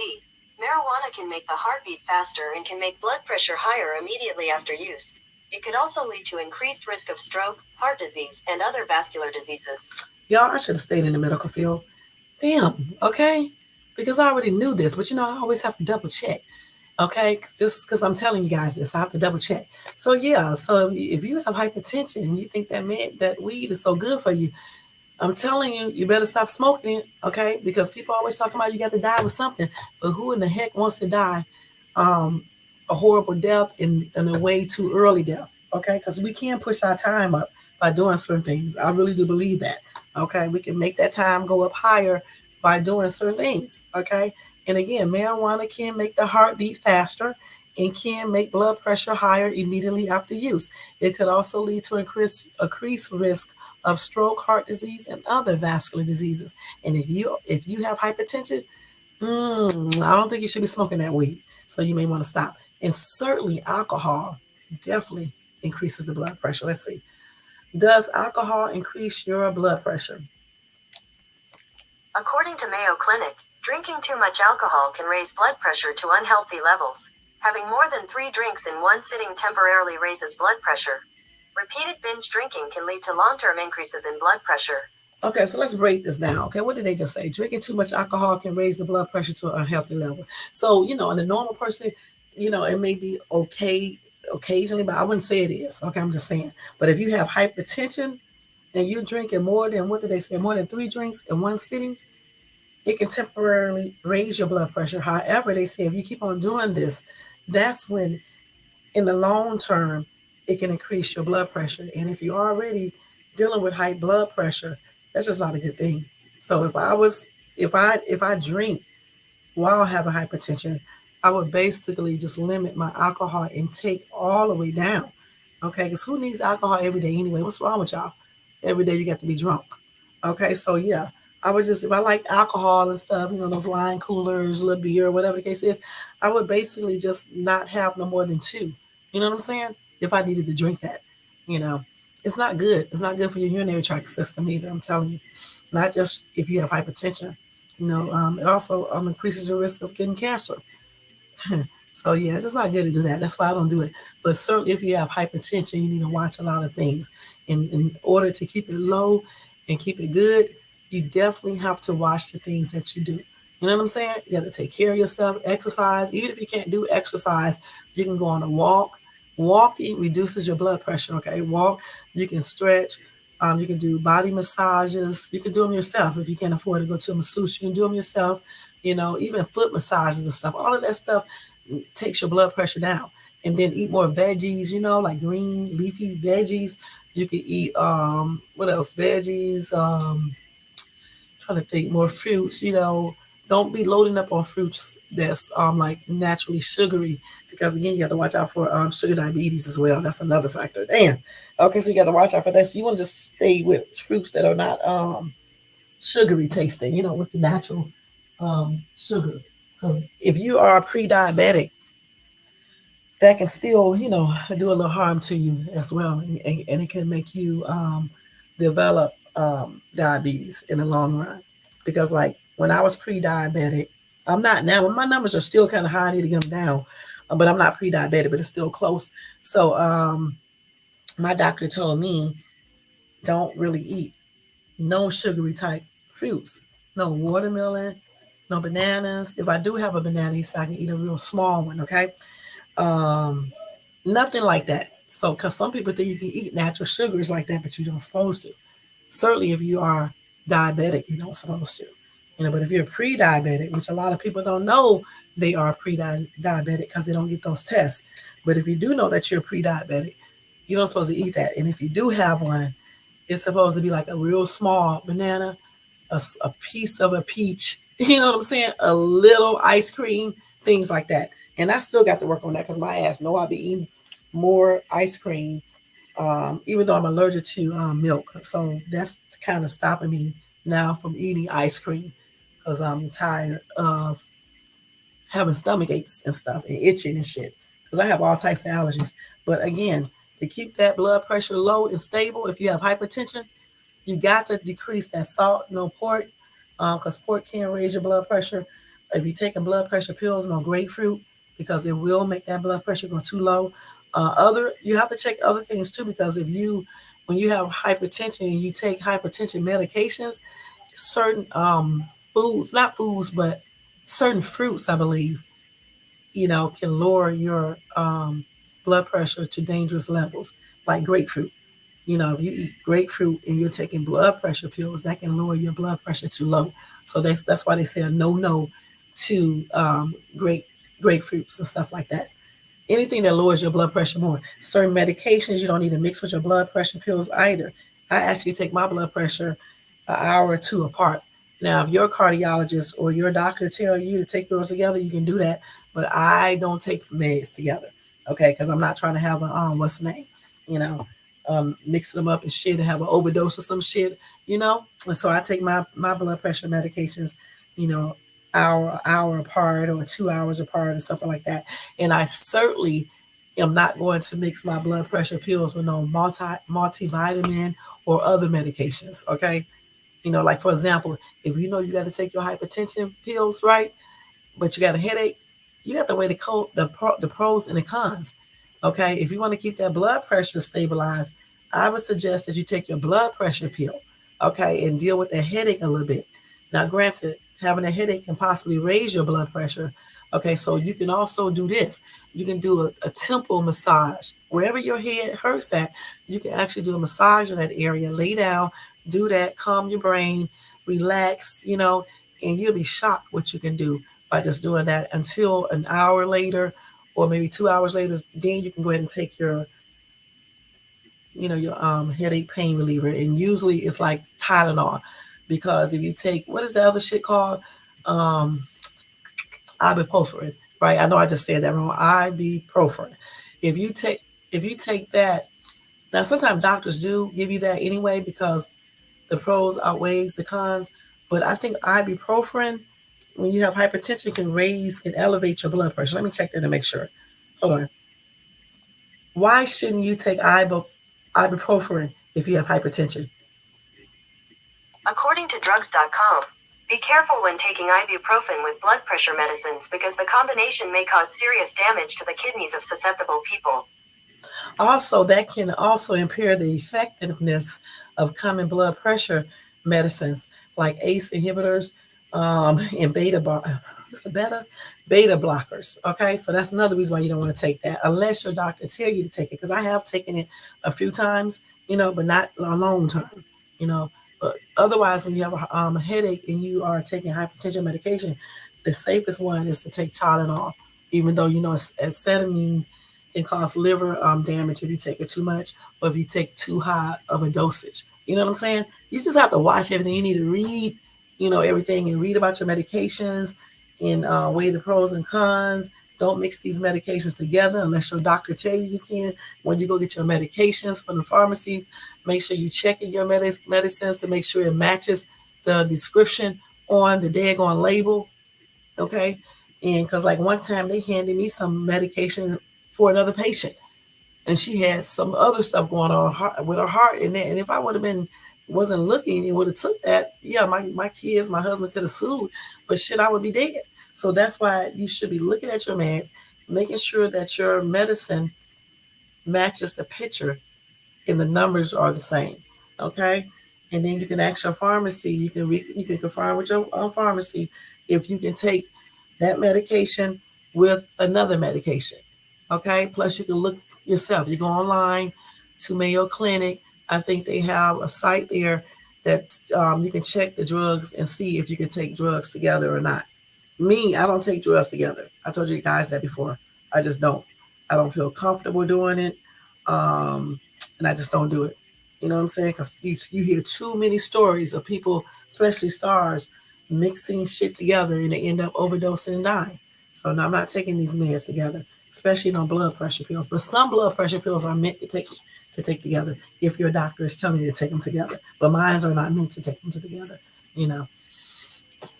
marijuana can make the heartbeat faster and can make blood pressure higher immediately after use. It could also lead to increased risk of stroke, heart disease, and other vascular diseases. Y'all, I should have stayed in the medical field. Damn, okay? Because I already knew this, but I always have to double check. Okay, just because I'm telling you guys this, I have to double check. So yeah, so if you have hypertension and you think that weed is so good for you, I'm telling you, you better stop smoking it, okay? Because people always talking about you got to die with something, but who in the heck wants to die um, a horrible death in a way too early death, okay? Because we can push our time up by doing certain things. I really do believe that, okay? We can make that time go up higher by doing certain things, okay? And again, marijuana can make the heart beat faster and can make blood pressure higher immediately after use. It could also lead to increased risk of stroke, heart disease, and other vascular diseases. And if you have hypertension, I don't think you should be smoking that weed. So you may want to stop. And certainly alcohol definitely increases the blood pressure. Let's see. Does alcohol increase your blood pressure? According to Mayo Clinic, drinking too much alcohol can raise blood pressure to unhealthy levels. Having more than 3 drinks in one sitting temporarily raises blood pressure. Repeated binge drinking can lead to long-term increases in blood pressure. Okay, so let's break this down. Okay, what did they just say? Drinking too much alcohol can raise the blood pressure to an unhealthy level. So, in a normal person, it may be okay occasionally, but I wouldn't say it is. Okay, I'm just saying. But if you have hypertension and you're drinking more than, what did they say, more than 3 drinks in one sitting, it can temporarily raise your blood pressure. However, they say if you keep on doing this, that's when in the long term, it can increase your blood pressure. And if you're already dealing with high blood pressure, that's just not a good thing. So if I drink while having hypertension, I would basically just limit my alcohol intake all the way down. Okay, because who needs alcohol every day anyway? What's wrong with y'all? Every day you got to be drunk. Okay, so yeah, I would just, if I like alcohol and stuff, those wine coolers, little beer, whatever the case is, I would basically just not have no more than 2. You know what I'm saying? If I needed to drink that, you know, it's not good. It's not good for your urinary tract system either. I'm telling you, not just if you have hypertension. It also increases your risk of getting cancer. So yeah, it's just not good to do that. That's why I don't do it. But certainly if you have hypertension, you need to watch a lot of things. In order to keep it low and keep it good, you definitely have to watch the things that you do. You know what I'm saying? You got to take care of yourself, exercise. Even if you can't do exercise, you can go on a walk. Walking reduces your blood pressure, okay? Walk, you can stretch. You can do body massages. You can do them yourself if you can't afford to go to a masseuse. You can do them yourself. Even foot massages and stuff. All of that stuff takes your blood pressure down. And then eat more veggies, like green leafy veggies. You can eat what else? Veggies, trying to think, more fruits, Don't be loading up on fruits that's like naturally sugary, because again, you have to watch out for sugar diabetes as well. That's another factor. Damn. Okay, so you got to watch out for that. So you want to just stay with fruits that are not sugary tasting, with the natural sugar. Because if you are pre-diabetic, that can still, do a little harm to you as well, and it can make you develop diabetes in the long run. Because like when I was pre-diabetic, I'm not now. My numbers are still kind of high. I need to get them down, but I'm not pre-diabetic, but it's still close. So my doctor told me don't really eat no sugary type fruits, no watermelon, no bananas. If I do have a banana, I can eat a real small one. Okay. Um, Nothing like that. So, because some people think you can eat natural sugars like that, but you don't supposed to. Certainly, if you are diabetic, you don't supposed to. But if you're pre-diabetic, which a lot of people don't know they are pre-diabetic because they don't get those tests. But if you do know that you're pre-diabetic, you don't supposed to eat that. And if you do have one, it's supposed to be like a real small banana, a piece of a peach. You know what I'm saying? A little ice cream, things like that. And I still got to work on that because my ass know I'll be eating more ice cream, even though I'm allergic to milk. So that's kind of stopping me now from eating ice cream because I'm tired of having stomach aches and stuff and itching and shit because I have all types of allergies. But again, to keep that blood pressure low and stable, if you have hypertension, you got to decrease that salt, no pork, because pork can raise your blood pressure. If you're taking blood pressure pills, no grapefruit, because it will make that blood pressure go too low. You have to check other things too, because when you have hypertension and you take hypertension medications, certain foods, not foods, but certain fruits, I believe, can lower your blood pressure to dangerous levels, like grapefruit. If you eat grapefruit and you're taking blood pressure pills, that can lower your blood pressure to low. So that's why they say a no to grapefruits and stuff like that. Anything that lowers your blood pressure more. Certain medications you don't need to mix with your blood pressure pills either. I actually take my blood pressure an hour or two apart. Now, if your cardiologist or your doctor tell you to take yours together, you can do that. But I don't take meds together, okay? Because I'm not trying to have a what's the name, you know, mixing them up and shit and have an overdose or some shit, And so I take my blood pressure medications, you know, hour apart or 2 hours apart or something like that. And I certainly am not going to mix my blood pressure pills with no multivitamin or other medications. Okay. Like for example, if you got to take your hypertension pills, right? But you got a headache, you have to weigh the pros and the cons. Okay. If you want to keep that blood pressure stabilized, I would suggest that you take your blood pressure pill. Okay. And deal with the headache a little bit. Now, granted, having a headache can possibly raise your blood pressure. Okay. So you can also do this. You can do a temple massage. Wherever your head hurts at, you can actually do a massage in that area. Lay down, do that, calm your brain, relax, and you'll be shocked what you can do by just doing that until an hour later or maybe 2 hours later. Then you can go ahead and take your headache pain reliever. And usually it's like Tylenol, because if you take, what is the other shit called? Um, Ibuprofen, right? I know I just said that wrong. Ibuprofen. If you take if you take that, now sometimes doctors do give you that anyway because the pros outweighs the cons. But I think ibuprofen, when you have hypertension, can elevate your blood pressure. Let me check that to make sure. Hold on. Why shouldn't you take ibuprofen if you have hypertension? According to drugs.com, be careful when taking ibuprofen with blood pressure medicines because the combination may cause serious damage to the kidneys of susceptible people. Also, that can also impair the effectiveness of common blood pressure medicines like ACE inhibitors and beta blockers. Okay, so that's another reason why you don't want to take that unless your doctor tell you to take it. Because I have taken it a few times, but not a long time. But otherwise, when you have a headache and you are taking hypertension medication, the safest one is to take Tylenol, even though acetylene can cause liver damage if you take it too much or if you take too high of a dosage. You know what I'm saying? You just have to watch everything. You need to read, everything and read about your medications and weigh the pros and cons. Don't mix these medications together unless your doctor tell you can. When you go get your medications from the pharmacy, make sure you check in your medicines to make sure it matches the description on the daggone label. Okay. And because like one time they handed me some medication for another patient, and she had some other stuff going on with her heart. And if I would have wasn't looking and would have took that, yeah, my kids, my husband could have sued, but shit, I would be dead. So that's why you should be looking at your meds, making sure that your medicine matches the picture and the numbers are the same. Okay. And then you can ask your pharmacy, you can confirm with your pharmacy if you can take that medication with another medication. Okay. Plus you can look yourself. You go online to Mayo Clinic. I think they have a site there that you can check the drugs and see if you can take drugs together or not. Me, I don't take drugs together. I told you guys that before. I just don't. I don't feel comfortable doing it. And I just don't do it. You know what I'm saying? Because you hear too many stories of people, especially stars, mixing shit together and they end up overdosing and dying. So no, I'm not taking these meds together, especially no blood pressure pills. But some blood pressure pills are meant to take together if your doctor is telling you to take them together. But mine are not meant to take them together.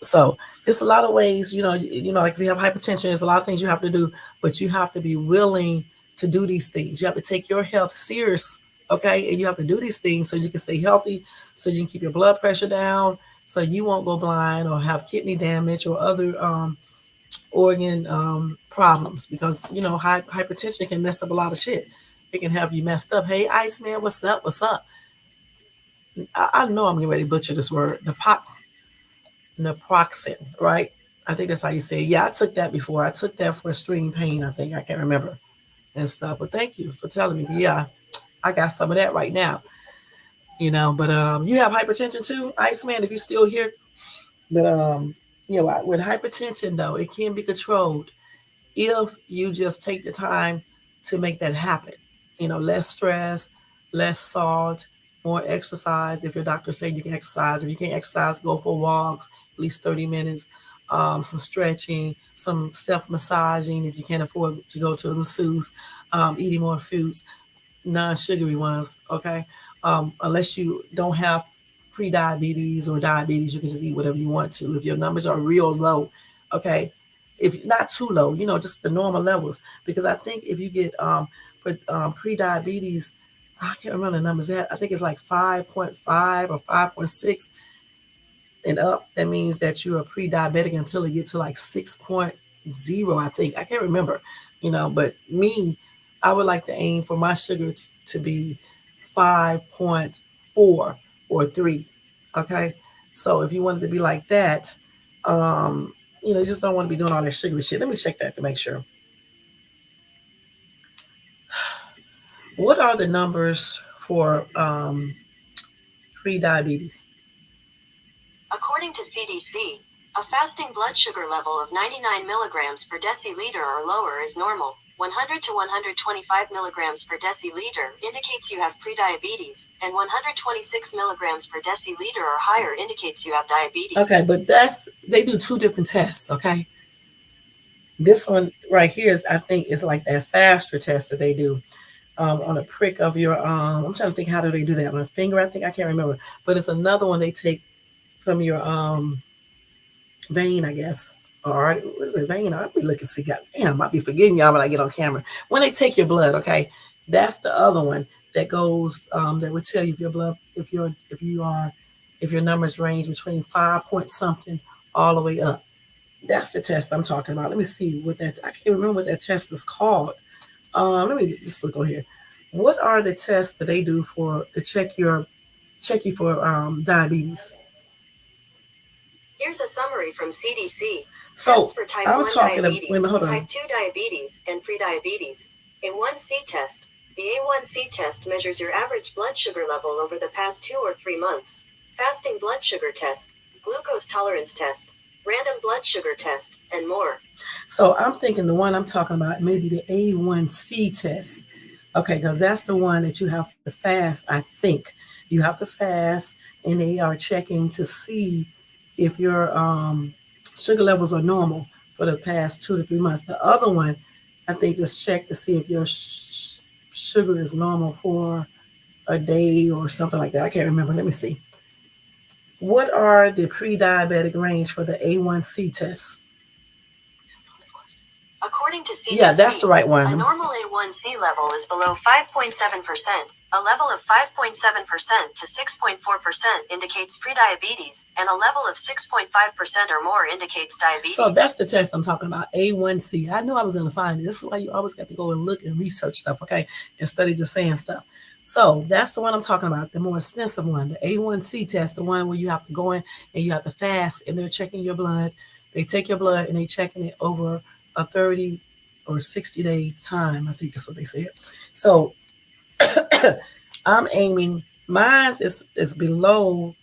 So it's a lot of ways. Like if you have hypertension, there's a lot of things you have to do, but you have to be willing to do these things. You have to take your health serious. Okay. And you have to do these things so you can stay healthy, so you can keep your blood pressure down, so you won't go blind or have kidney damage or other organ problems, because hypertension can mess up a lot of shit. It can have you messed up. Hey, Iceman, what's up? I know I'm getting ready to butcher this word. Naproxen, right? I think that's how you say it. Yeah, I took that before. I took that for extreme pain, I think. I can't remember and stuff. But thank you for telling me. Yeah, I got some of that right now. But you have hypertension too, Iceman, if you're still here. But with hypertension though, it can be controlled if you just take the time to make that happen. Less stress, less salt, more exercise. If your doctor said you can exercise, if you can't exercise, go for walks, at least 30 minutes, some stretching, some self massaging. If you can't afford to go to a masseuse, eating more foods, non-sugary ones, okay? Unless you don't have pre-diabetes or diabetes, you can just eat whatever you want to. If your numbers are real low, okay? If not too low, just the normal levels. Because I think if you get pre-diabetes, I can't remember the numbers. I think it's like 5.5 or 5.6 and up. That means that you are pre-diabetic until it gets to like 6.0, I think. I can't remember, but me, I would like to aim for my sugar to be 5.4 or 3. Okay. So if you wanted to be like that, you just don't want to be doing all that sugary shit. Let me check that to make sure. What are the numbers for pre-diabetes? According to CDC, a fasting blood sugar level of 99 milligrams per deciliter or lower is normal. 100 to 125 milligrams per deciliter indicates you have prediabetes, and 126 milligrams per deciliter or higher indicates you have diabetes. Okay, but they do two different tests, okay? This one right here I think, is like that faster test that they do on a prick of your, I'm trying to think, how do they do that? On a finger, I think, I can't remember. But it's another one they take from your vein, I guess. Or what is it, vein? I'll be looking, see, goddamn, I might be forgetting y'all when I get on camera. When they take your blood, okay, that's the other one that goes, that would tell you if your blood, if your numbers range between 5 point something all the way up. That's the test I'm talking about. Let me see what that, I can't remember what that test is called. Let me just look over here. What are the tests that they do to check you for diabetes? Here's a summary from CDC. So tests for type I'm 1 talking diabetes, about, type 2 diabetes, and prediabetes. A1C test. The A1C test measures your average blood sugar level over the past 2 or 3 months. Fasting blood sugar test, glucose tolerance test, random blood sugar test, and more. So I'm thinking the one I'm talking about, maybe the A1C test. Okay, because that's the one that you have to fast, I think. You have to fast, and they are checking to see if your sugar levels are normal for the past 2 to 3 months. The other one, I think, just check to see if your sugar is normal for a day or something like that. I can't remember. Let me see. What are the pre-diabetic range for the A1C test? According to CDC, yeah, that's the right one. A normal A1C level is below 5.7%. A level of 5.7% to 6.4% indicates prediabetes, and a level of 6.5% or more indicates diabetes. So that's the test I'm talking about, A1C. I knew I was going to find it. This is why you always got to go and look and research stuff, okay, instead of just saying stuff. So that's the one I'm talking about, the more extensive one, the A1C test, the one where you have to go in and you have to fast, and they're checking your blood. They take your blood and they checking it over a 30 or 60-day time. I think that's what they said. So I'm aiming, mine is below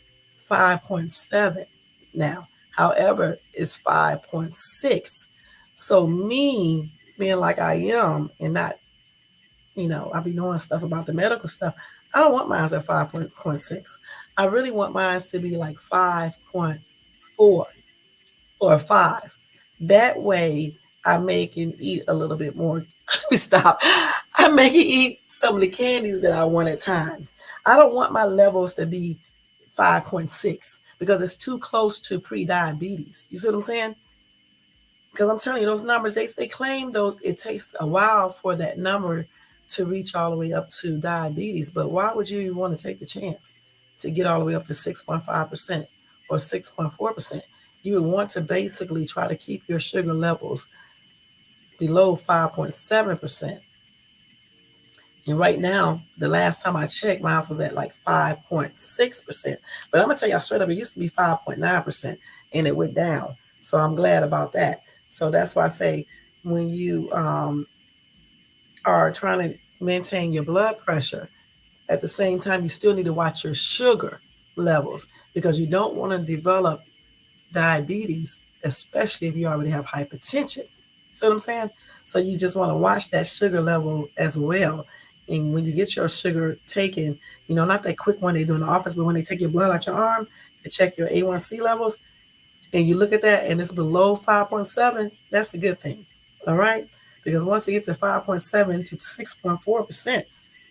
5.7 now. However, it's 5.6. So me being like I am and not, I be knowing stuff about the medical stuff, I don't want mine at 5.6. I really want mine to be like 5.4 or 5. That way I make and eat a little bit more. Let me stop. I make and eat some of the candies that I want at times. I don't want my levels to be 5.6 because it's too close to pre-diabetes. You see what I'm saying? Because I'm telling you, those numbers, they claim those, it takes a while for that number to reach all the way up to diabetes. But why would you even want to take the chance to get all the way up to 6.5% or 6.4%? You would want to basically try to keep your sugar levels below 5.7%. And right now, the last time I checked, mine was at like 5.6%. But I'm going to tell y'all straight up, it used to be 5.9%, and it went down. So I'm glad about that. So that's why I say when you are trying to maintain your blood pressure, at the same time, you still need to watch your sugar levels because you don't want to develop diabetes, especially if you already have hypertension. See what I'm saying? So you just want to watch that sugar level as well. And when you get your sugar taken, not that quick one they do in the office, but when they take your blood out your arm to check your A1C levels, and you look at that and it's below 5.7, that's a good thing. All right? Because once it gets to 5.7 to 6.4%,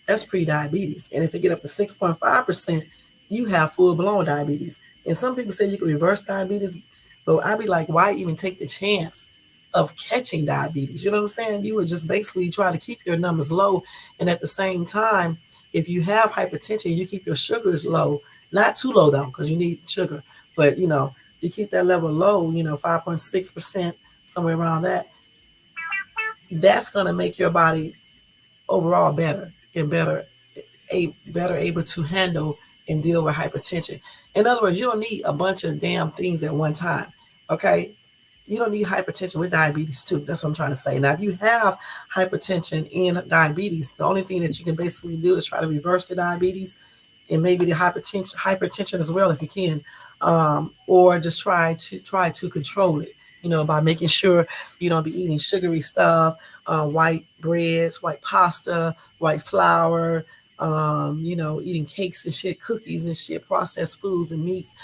that's pre-diabetes. And if it get up to 6.5%, you have full-blown diabetes. And some people say you can reverse diabetes, but I'd be like, why even take the chance of catching diabetes? You know what I'm saying? You would just basically try to keep your numbers low. And at the same time, if you have hypertension, you keep your sugars low, not too low though, because you need sugar, but you keep that level low, 5.6%, somewhere around that, that's going to make your body overall better and better able to handle and deal with hypertension. In other words, you don't need a bunch of damn things at one time. Okay. You don't need hypertension with diabetes too. That's what I'm trying to say. Now, if you have hypertension and diabetes, the only thing that you can basically do is try to reverse the diabetes and maybe the hypertension as well if you can, or just try to control it. By making sure you don't be eating sugary stuff, white breads, white pasta, white flour, eating cakes and shit, cookies and shit, processed foods and meats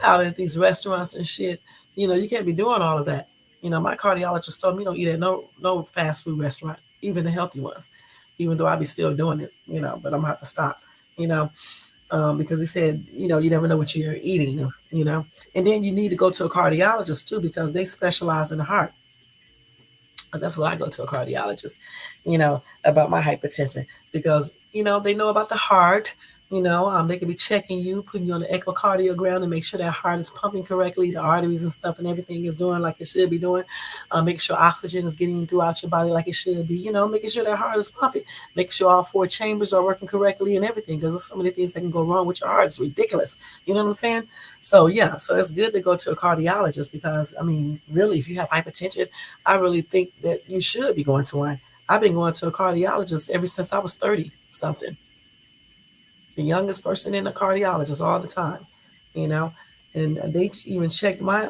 out at these restaurants and shit. You can't be doing all of that. My cardiologist told me don't eat at no fast food restaurant, even the healthy ones. Even though I be still doing it, but I'm gonna have to stop. You know, because he said, you never know what you're eating. And then you need to go to a cardiologist too because they specialize in the heart. That's what I go to a cardiologist, about my hypertension because, they know about the heart. They can be checking you, putting you on the echocardiogram to make sure that heart is pumping correctly, the arteries and stuff and everything is doing like it should be doing. Make sure oxygen is getting throughout your body like it should be, making sure that heart is pumping, make sure all four chambers are working correctly and everything because there's so many things that can go wrong with your heart. It's ridiculous. You know what I'm saying? So, yeah, so it's good to go to a cardiologist because, really, if you have hypertension, I really think that you should be going to one. I've been going to a cardiologist ever since I was 30 something. The youngest person in a cardiologist all the time, you know. And they even checked my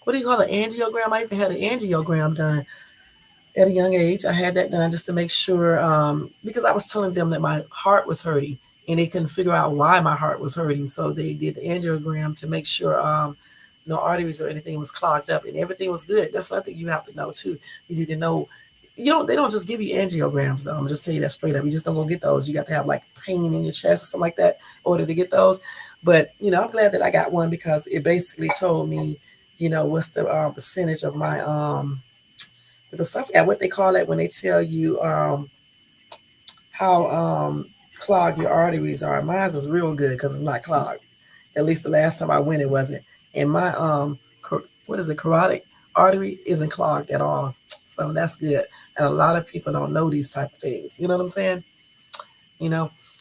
what do you call it, angiogram? I even had an angiogram done at a young age. I had that done just to make sure, because I was telling them that my heart was hurting and they couldn't figure out why my heart was hurting. So they did the angiogram to make sure no arteries or anything was clogged up and everything was good. That's something you have to know too. You need to know. They don't just give you angiograms though. I'm just tell you that straight up. You just don't go get those. You got to have like pain in your chest or something like that in order to get those. But I'm glad that I got one because it basically told me, what's the percentage of my what they call it when they tell you how clogged your arteries are. Mine is real good because it's not clogged. At least the last time I went, it wasn't. And my what is it, carotid artery isn't clogged at all. So that's good. And a lot of people don't know these type of things. You know what I'm saying?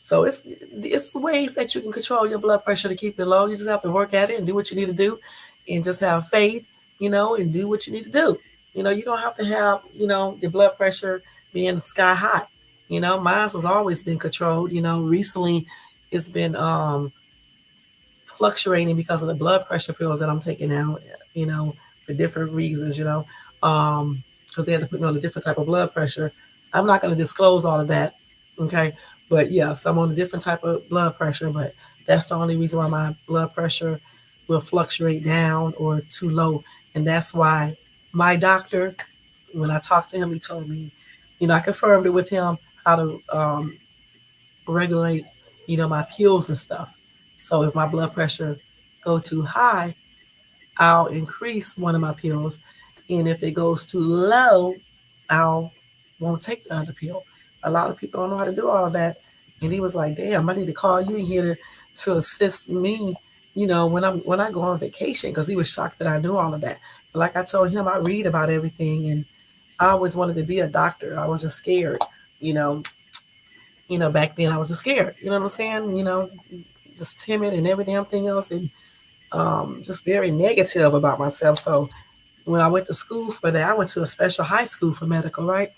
So it's ways that you can control your blood pressure to keep it low. You just have to work at it and do what you need to do, and just have faith, and do what you need to do. You don't have to have your blood pressure being sky high. Mine was always been controlled. Recently it's been fluctuating because of the blood pressure pills that I'm taking now, for different reasons, because they had to put me on a different type of blood pressure. I'm not going to disclose all of that, okay? But yeah, so I'm on a different type of blood pressure, but that's the only reason why my blood pressure will fluctuate down or too low. And that's why my doctor, when I talked to him, he told me, I confirmed it with him how to regulate, my pills and stuff. So if my blood pressure go too high, I'll increase one of my pills. And if it goes too low, I'll won't take the other pill. A lot of people don't know how to do all of that. And he was like, damn, I need to call you in here to assist me, when I go on vacation, because he was shocked that I knew all of that. But like I told him, I read about everything and I always wanted to be a doctor. I was just scared, back then I was just scared. You know what I'm saying? Just timid and every damn thing else. And just very negative about myself. So when I went to school for that, I went to a special high school for medical, right?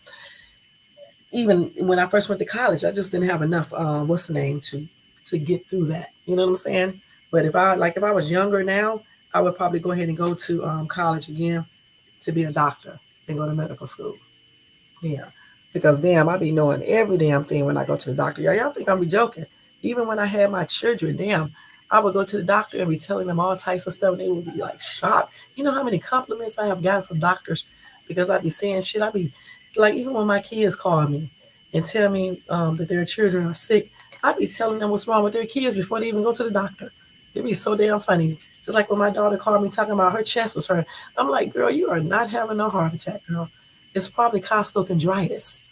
Even when I first went to college, I just didn't have enough, what's the name, to get through that. You know what I'm saying? But if I was younger now, I would probably go ahead and go to college again to be a doctor and go to medical school. Yeah. Because damn, I be knowing every damn thing when I go to the doctor. Y'all think I'm be joking. Even when I had my children, damn, I would go to the doctor and be telling them all types of stuff, and they would be like shocked. You know how many compliments I have gotten from doctors because I be saying shit. I be like, even when my kids call me and tell me that their children are sick, I be telling them what's wrong with their kids before they even go to the doctor. It'd be so damn funny. Just like when my daughter called me talking about her chest was hurt. I'm like, girl, you are not having no heart attack, girl. It's probably costochondritis.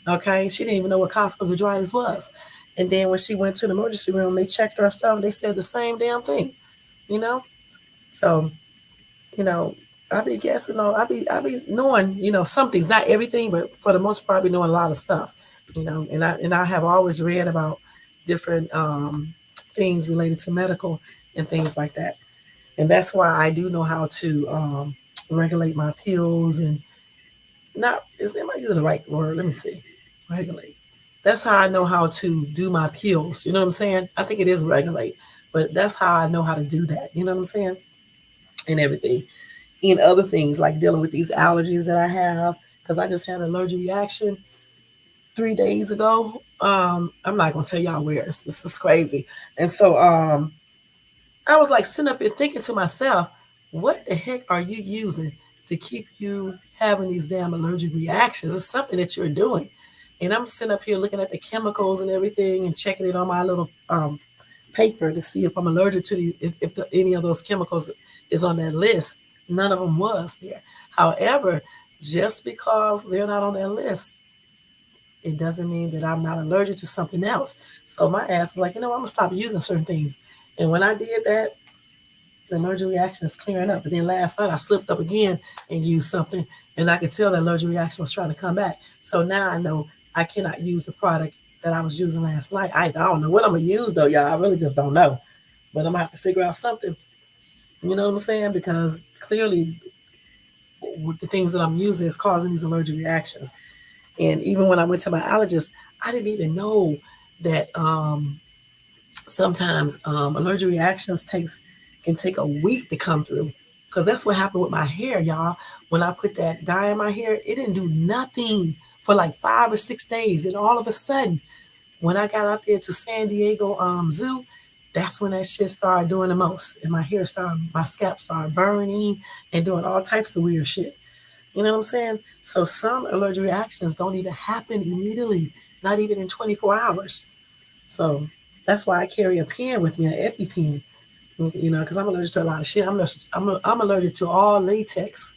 Okay, she didn't even know what costochondritis was. And then when she went to the emergency room, they checked her stuff and they said the same damn thing. You know, so you know, I be guessing on, I be knowing, some things, not everything, but for the most part, I be knowing a lot of stuff. And I have always read about different things related to medical and things like that. And that's why I do know how to regulate my pills and not is am I using the right word? Let me see. Regulate. That's how I know how to do my pills. You know what I'm saying? I think it is regulate, but that's how I know how to do that. You know what I'm saying? And everything. And other things like dealing with these allergies that I have, because I just had an allergic reaction 3 days ago. I'm not gonna tell y'all where. This is crazy. And so I was like sitting up and thinking to myself, what the heck are you using to keep you having these damn allergic reactions? It's something that you're doing. And I'm sitting up here looking at the chemicals and everything and checking it on my little paper to see if I'm allergic to any of those chemicals is on that list. None of them was there. However, just because they're not on that list, it doesn't mean that I'm not allergic to something else. So my ass is like, I'm gonna stop using certain things. And when I did that, the allergic reaction is clearing up. But then last night I slipped up again and used something, and I could tell the allergic reaction was trying to come back. So now I know I cannot use the product that I was using last night. I don't know what I'm gonna use though, y'all. I really just don't know. But I'm gonna have to figure out something. You know what I'm saying? Because clearly, with the things that I'm using is causing these allergic reactions. And even when I went to my allergist, I didn't even know that sometimes allergic reactions can take a week to come through. Because that's what happened with my hair, y'all. When I put that dye in my hair, it didn't do nothing for like 5 or 6 days. And all of a sudden, when I got out there to San Diego Zoo, that's when that shit started doing the most. And my scalp started burning and doing all types of weird shit. You know what I'm saying? So some allergic reactions don't even happen immediately, not even in 24 hours. So that's why I carry a pen with me, an EpiPen, because I'm allergic to a lot of shit. I'm allergic to all latex,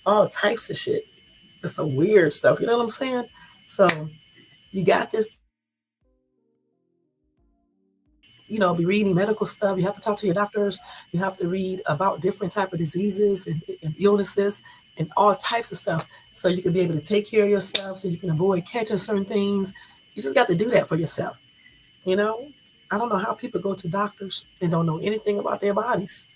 all types of shit. It's some weird stuff. You know what I'm saying? So you got this, be reading medical stuff. You have to talk to your doctors. You have to read about different type of diseases and illnesses and all types of stuff so you can be able to take care of yourself, so you can avoid catching certain things. You just got to do that for yourself. I don't know how people go to doctors and don't know anything about their bodies.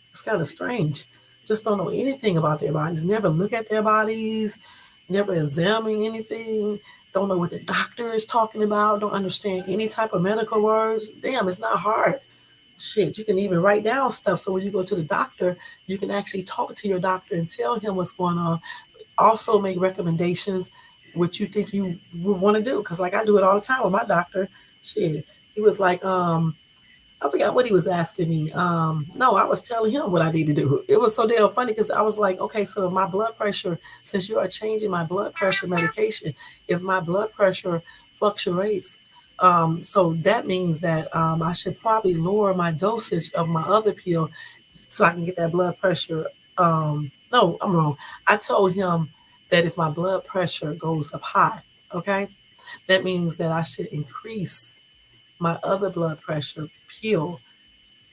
It's kind of strange. Just don't know anything about their bodies. Never look at their bodies. Never examine anything. Don't know what the doctor is talking about. Don't understand any type of medical words. Damn, it's not hard. Shit, you can even write down stuff. So when you go to the doctor, you can actually talk to your doctor and tell him what's going on. Also make recommendations, what you think you would want to do. Because like I do it all the time with my doctor. Shit, he was like, I forgot what he was asking me. No, I was telling him what I need to do. It was so damn funny because I was like, okay, so my blood pressure, since you are changing my blood pressure medication, if my blood pressure fluctuates, so that means that I should probably lower my dosage of my other pill so I can get that blood pressure. No, I'm wrong. I told him that if my blood pressure goes up high, okay, that means that I should increase my other blood pressure pill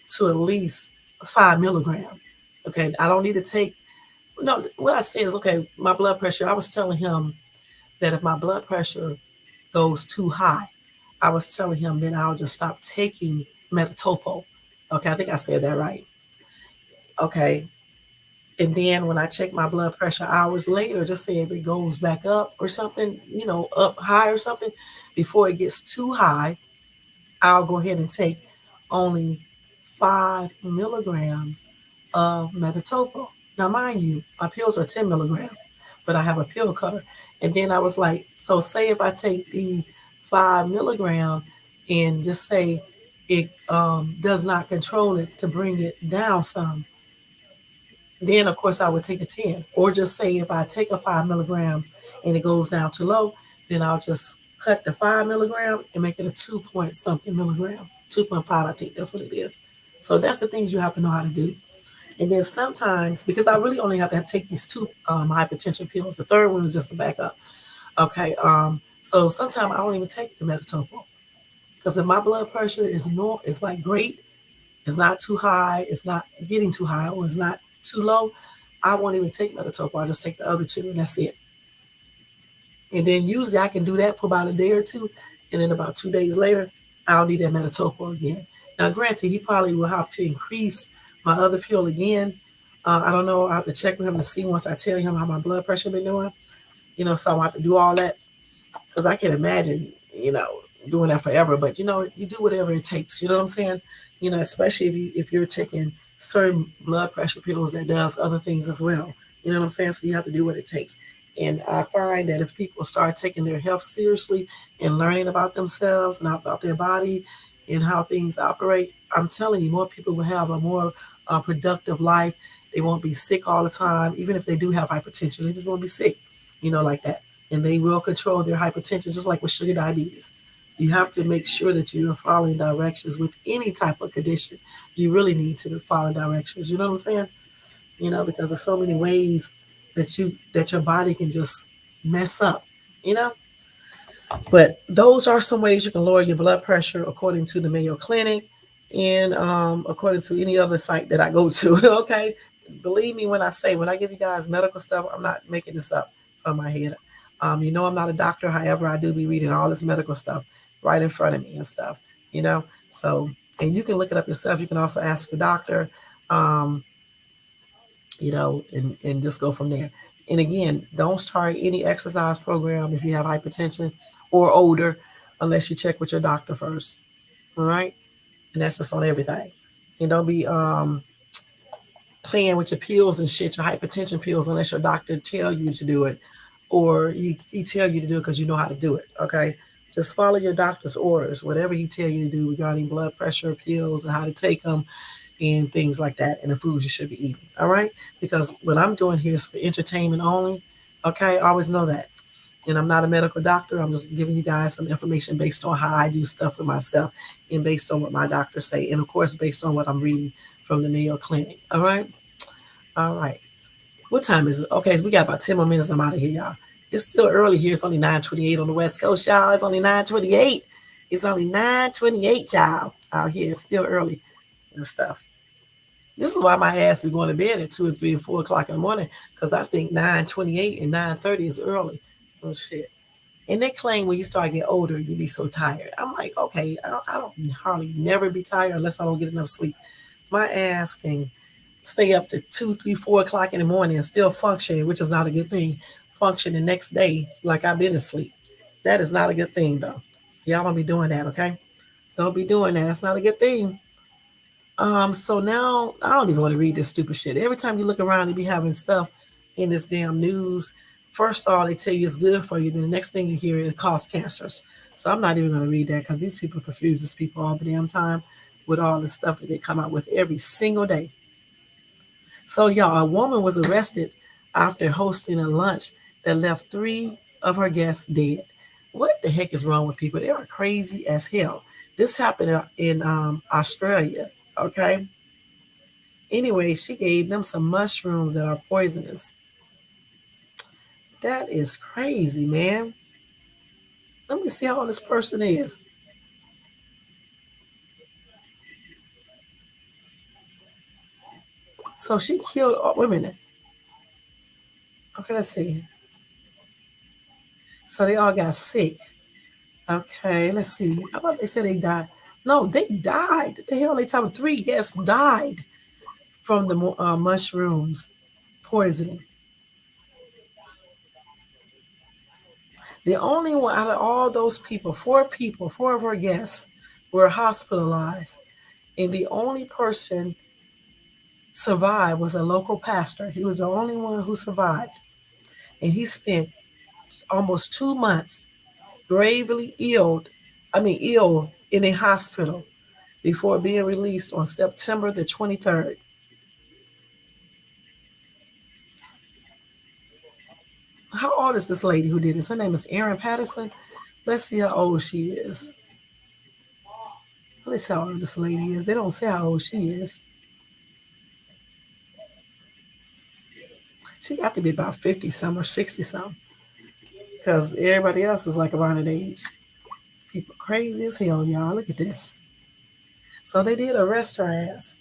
to at least 5 milligrams. Okay, I don't need to take. No, what I say is okay. My blood pressure. I was telling him that if my blood pressure goes too high, I was telling him then I'll just stop taking Metatopo Okay, I think I said that right. Okay. And then when I check my blood pressure hours later, just say if it goes back up or something, up high or something, before it gets too high, I'll go ahead and take only 5 milligrams of metatopo. Now, mind you, my pills are 10 milligrams, but I have a pill cutter. And then I was like, so say if I take the 5 milligram and just say it does not control it to bring it down some, then of course I would take a 10. Or just say if I take a 5 milligrams and it goes down too low, then I'll just cut the 5 milligram and make it a 2 point something milligram. 2.5, I think that's what it is. So that's the things you have to know how to do. And then sometimes, because I really only have to take these two hypertension pills, the third one is just a backup. Okay. So sometimes I don't even take the metatopo because if my blood pressure it's like great, it's not too high, it's not getting too high, or it's not too low, I won't even take metatopo. I just take the other two, and that's it. And then usually I can do that for about a day or two, and then about 2 days later, I'll need that metatopo again. Now, granted, he probably will have to increase my other pill again. I don't know. I have to check with him to see once I tell him how my blood pressure been doing. So I have to do all that because I can imagine, doing that forever. But you do whatever it takes. You know what I'm saying? Especially if you're taking certain blood pressure pills that does other things as well. You know what I'm saying? So you have to do what it takes. And I find that if people start taking their health seriously and learning about themselves and about their body and how things operate, I'm telling you, more people will have a more productive life. They won't be sick all the time. Even if they do have hypertension, they just won't be sick, like that. And they will control their hypertension, just like with sugar diabetes. You have to make sure that you're following directions with any type of condition. You really need to follow directions. You know what I'm saying? Because there's so many ways that your body can just mess up. You know, but those are some ways you can lower your blood pressure according to the Mayo Clinic and according to any other site that I go to. Okay. Believe me when I say, when I give you guys medical stuff, I'm not making this up from my head. I'm not a doctor. However, I do be reading all this medical stuff right in front of me and stuff, you know? So, and you can look it up yourself. You can also ask your doctor, um, and just go from there. And again, don't start any exercise program if you have hypertension or older unless you check with your doctor first. All right. And that's just on everything. And don't be playing with your pills and shit, your hypertension pills, unless your doctor tell you to do it or he tell you to do it because you know how to do it. Okay. Just follow your doctor's orders, whatever he tell you to do regarding blood pressure pills and how to take them and things like that, and the foods you should be eating. All right. Because what I'm doing here is for entertainment only. Okay. Always know that. And I'm not a medical doctor. I'm just giving you guys some information based on how I do stuff with myself and based on what my doctors say. And of course, based on what I'm reading from the Mayo Clinic. All right. All right. What time is it? Okay, we got about 10 more minutes. I'm out of here, y'all. It's still early here. It's only 9:28 on the West Coast, y'all. It's only 9:28. It's only 9:28, y'all. Out here. It's still early and stuff. This is why my ass be going to bed at 2 and 3 and 4 o'clock in the morning, because I think 9:28 and 9:30 is early. Oh, shit. And they claim when you start getting older, you be so tired. I'm like, okay, I don't hardly never be tired unless I don't get enough sleep. My ass can stay up to 2, 3, 4 o'clock in the morning and still function, which is not a good thing. Function the next day like I've been asleep. That is not a good thing, though. So y'all don't be doing that, okay? Don't be doing that. That's not a good thing. So now I don't even want to read this stupid shit. Every time you look around, they be having stuff in this damn news. First of all, they tell you it's good for you. Then the next thing you hear, it causes cancers. So I'm not even going to read that because these people confuse these people all the damn time with all the stuff that they come out with every single day. So y'all, a woman was arrested after hosting a lunch that left 3 of her guests dead. What the heck is wrong with people? They are crazy as hell. This happened in Australia. Okay. Anyway, she gave them some mushrooms that are poisonous. That is crazy, man. Let me see how old this person is. So she killed, oh, wait a minute. Okay, let's see. So they all got sick. Okay, let's see. I thought they said they died. No, they died. The hell they talking? 3 guests died from the mushrooms poisoning. The only one out of all those people, 4 people, 4 of our guests were hospitalized. And the only person survived was a local pastor. He was the only one who survived. And he spent almost 2 months gravely ill in a hospital before being released on September the 23rd. How old is this lady who did this? Her name is Erin Patterson. Let's see how old she is. Let's see how old this lady is. They don't say how old she is. She got to be about 50 something or 60 something. Because everybody else is like around that age. People crazy as hell, y'all. Look at this. So they did arrest her ass.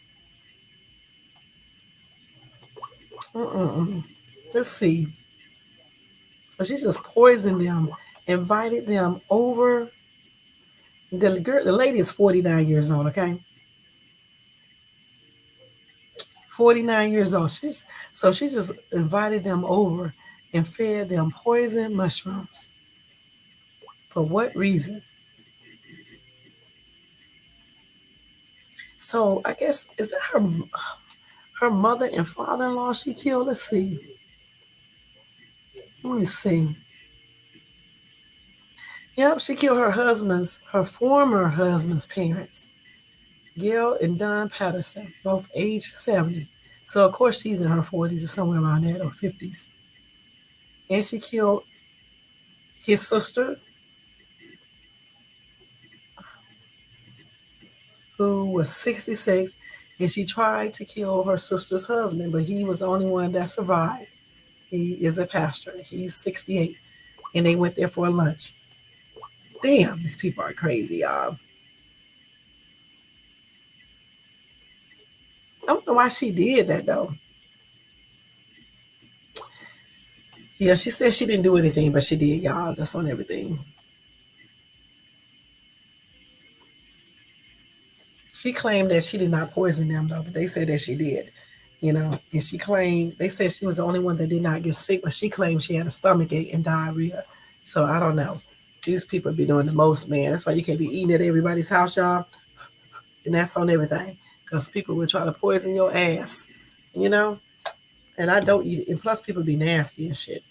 Let's see. So she just poisoned them, invited them over. The lady is 49 years old, okay? 49 years old. She just invited them over and fed them poison mushrooms. For what reason? So I guess, is that her mother and father-in-law she killed? Let's see. Let me see. Yep, she killed her former husband's parents, Gail and Don Patterson, both age 70. So of course she's in her 40s or somewhere around that, or 50s. And she killed his sister, who was 66, and she tried to kill her sister's husband, but he was the only one that survived. He is a pastor. He's 68, and they went there for a lunch. Damn, these people are crazy, y'all. I don't know why she did that, though. Yeah, she said she didn't do anything, but she did, y'all. That's on everything. She claimed that she did not poison them, though, but they said that she did. And she claimed, they said she was the only one that did not get sick, but she claimed she had a stomach ache and diarrhea. So I don't know. These people be doing the most, man. That's why you can't be eating at everybody's house, y'all. And that's on everything. Because people will try to poison your ass, And I don't eat it. And plus, people be nasty and shit,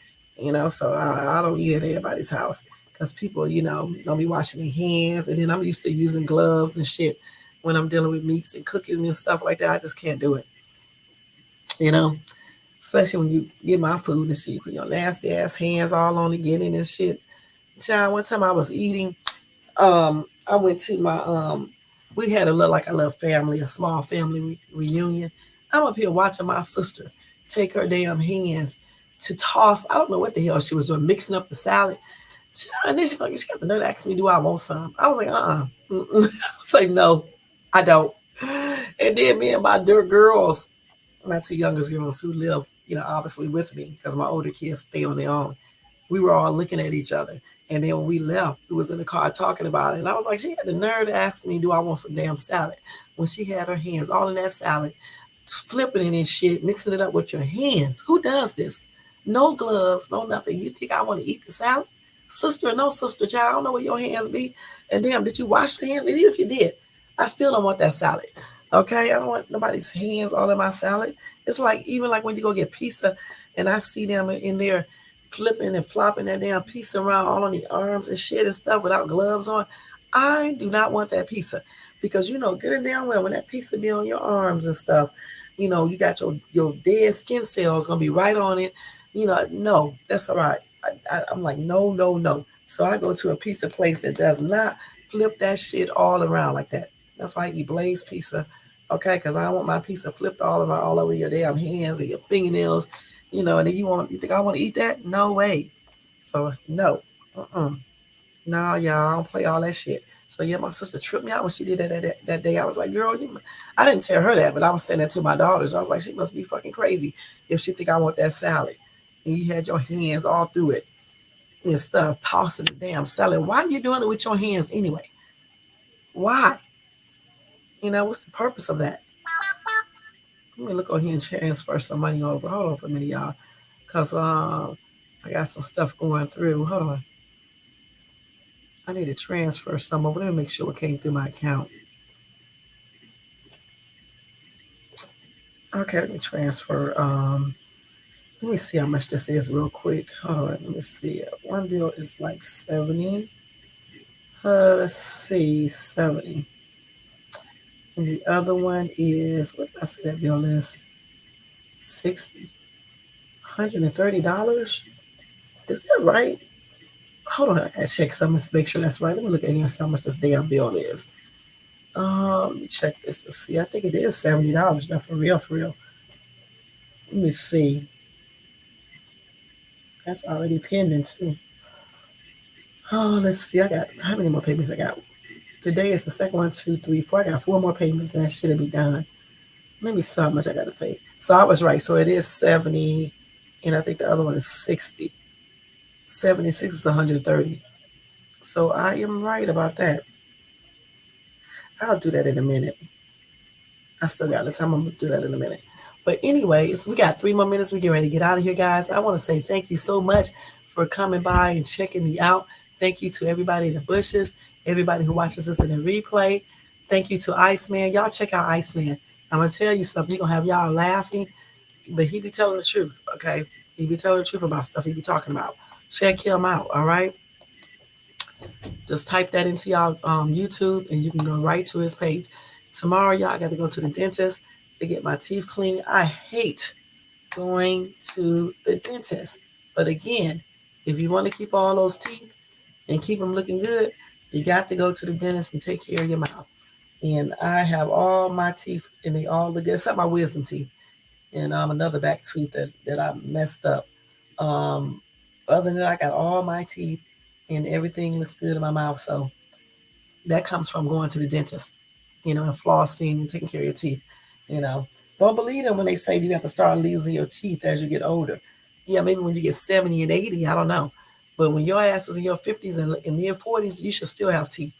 So I don't eat at everybody's house. Because people, don't be washing their hands. And then I'm used to using gloves and shit when I'm dealing with meats and cooking and stuff like that. I just can't do it. Especially when you get my food and shit. You put your nasty ass hands all on it, getting and shit. Child, one time I was eating, I went to my, we had a little family, a small family reunion. I'm up here watching my sister take her damn hands to toss. I don't know what the hell she was doing, mixing up the salad. And then she got the nerve to ask me, do I want some? I was like, I was like, no, I don't. And then me and my girls, my 2 youngest girls who live, obviously with me, because my older kids stay on their own, we were all looking at each other. And then when we left, we was in the car talking about it. And I was like, she had the nerve to ask me, do I want some damn salad? When she had her hands all in that salad, flipping it and shit, mixing it up with your hands. Who does this? No gloves, no nothing. You think I want to eat the salad? Sister or no sister, child, I don't know where your hands be. And damn, did you wash your hands? And even if you did, I still don't want that salad. Okay? I don't want nobody's hands all in my salad. It's like, even like when you go get pizza and I see them in there flipping and flopping that damn pizza around all on the arms and shit and stuff without gloves on. I do not want that pizza because, good and damn well when that pizza be on your arms and stuff, you got your dead skin cells going to be right on it. No, that's all right. I'm like, no, no, no. So I go to a pizza place that does not flip that shit all around like that. That's why I eat Blaze pizza, okay? Because I don't want my pizza flipped all over your damn hands and your fingernails, and then you think I want to eat that? No way. So no, no, y'all, I don't play all that shit. So yeah, my sister tripped me out when she did that day. I was like, girl, I didn't tell her that, but I was saying that to my daughters. I was like, she must be fucking crazy if she think I want that salad. And you had your hands all through it and stuff, tossing the damn salad. Why are you doing it with your hands anyway? Why? You know, what's the purpose of that? Let me look on here and transfer some money over. Hold on for a minute, y'all. Because I got some stuff going through. Hold on. I need to transfer some over. Let me make sure it came through my account. Okay, let me transfer. Let me see how much this is real quick. Hold on. Let me see. One bill is like 70. Let's see, 70. And the other one is, what did I say that bill is? 60. $130? Is that right? Hold on, I gotta check because I'm gonna make sure that's right. Let me look at here and see how much this damn bill is. Let me check this to see. I think it is $70 now, for real, for real. Let me see. That's already pending too. Oh, let's see. I got how many more payments I got? Today is the second one, 2, 3, 4. I got 4 more payments and that should be done. Let me see how much I got to pay. So I was right. So it is 70, and I think the other one is 60. 76 is 130. So I am right about that. I'll do that in a minute. I still got the time. I'm gonna do that in a minute. But anyways, we got 3 more minutes. We get ready to get out of here, guys. I want to say thank you so much for coming by and checking me out. Thank you to everybody in the bushes, everybody who watches us in the replay. Thank you to Iceman. Y'all check out Iceman. I'm gonna tell you something. He's gonna have y'all laughing, but he be telling the truth, okay? He be telling the truth about stuff he be talking about. Check him out, all right? Just type that into y'all YouTube and you can go right to his page. Tomorrow, y'all, I got to go to the dentist to get my teeth cleaned. I hate going to the dentist. But again, if you want to keep all those teeth and keep them looking good, you got to go to the dentist and take care of your mouth. And I have all my teeth and they all look good, except my wisdom teeth and another back tooth that I messed up. Other than that, I got all my teeth and everything looks good in my mouth. So that comes from going to the dentist, and flossing and taking care of your teeth. Don't believe them when they say you have to start losing your teeth as you get older. Yeah, maybe when you get 70 and 80, I don't know. But when your ass is in your 50s and mid 40s, you should still have teeth,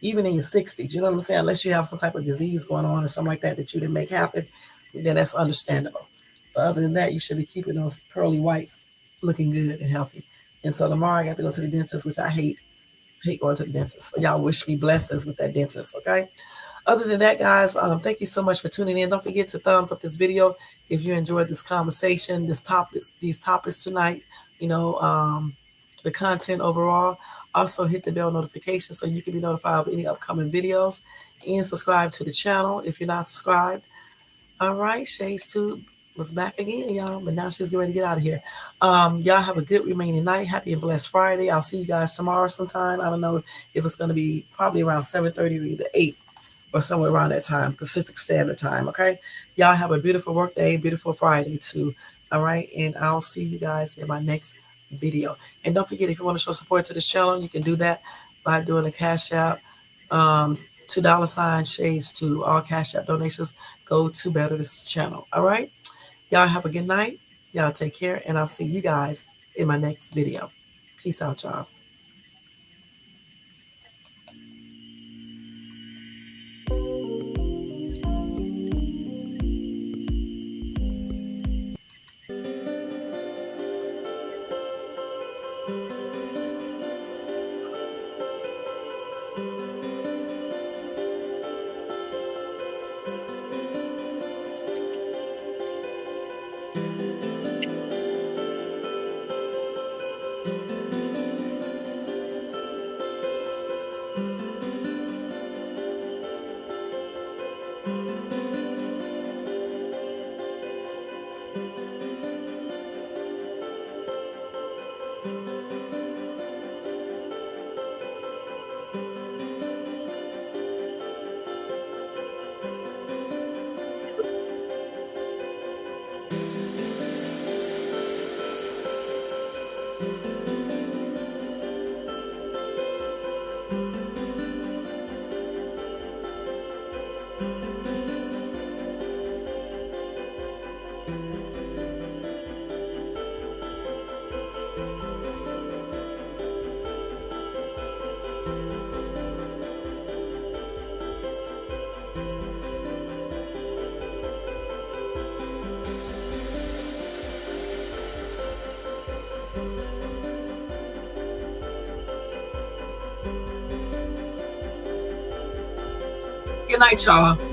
even in your 60s. You know what I'm saying? Unless you have some type of disease going on or something like that you didn't make happen, then that's understandable. But other than that, you should be keeping those pearly whites looking good and healthy. And so tomorrow I got to go to the dentist, which I hate going to the dentist. So y'all wish me blessings with that dentist, okay? Other than that, guys, thank you so much for tuning in. Don't forget to thumbs up this video if you enjoyed this conversation, these topics tonight, the content overall. Also hit the bell notification so you can be notified of any upcoming videos, and subscribe to the channel if you're not subscribed. All right, Shades Tube was back again, y'all, but now she's getting ready to get out of here. Y'all have a good remaining night. Happy and blessed Friday. I'll see you guys tomorrow sometime. I don't know if it's going to be probably around 7:30 or either 8 or somewhere around that time, Pacific Standard Time, okay? Y'all have a beautiful work day, beautiful Friday too, all right? And I'll see you guys in my next video. And don't forget, if you want to show support to this channel, you can do that by doing a Cash App, $2 Shades Tube. All Cash App donations go to better this channel, all right? Y'all have a good night. Y'all take care, and I'll see you guys in my next video. Peace out, y'all. Good night, y'all.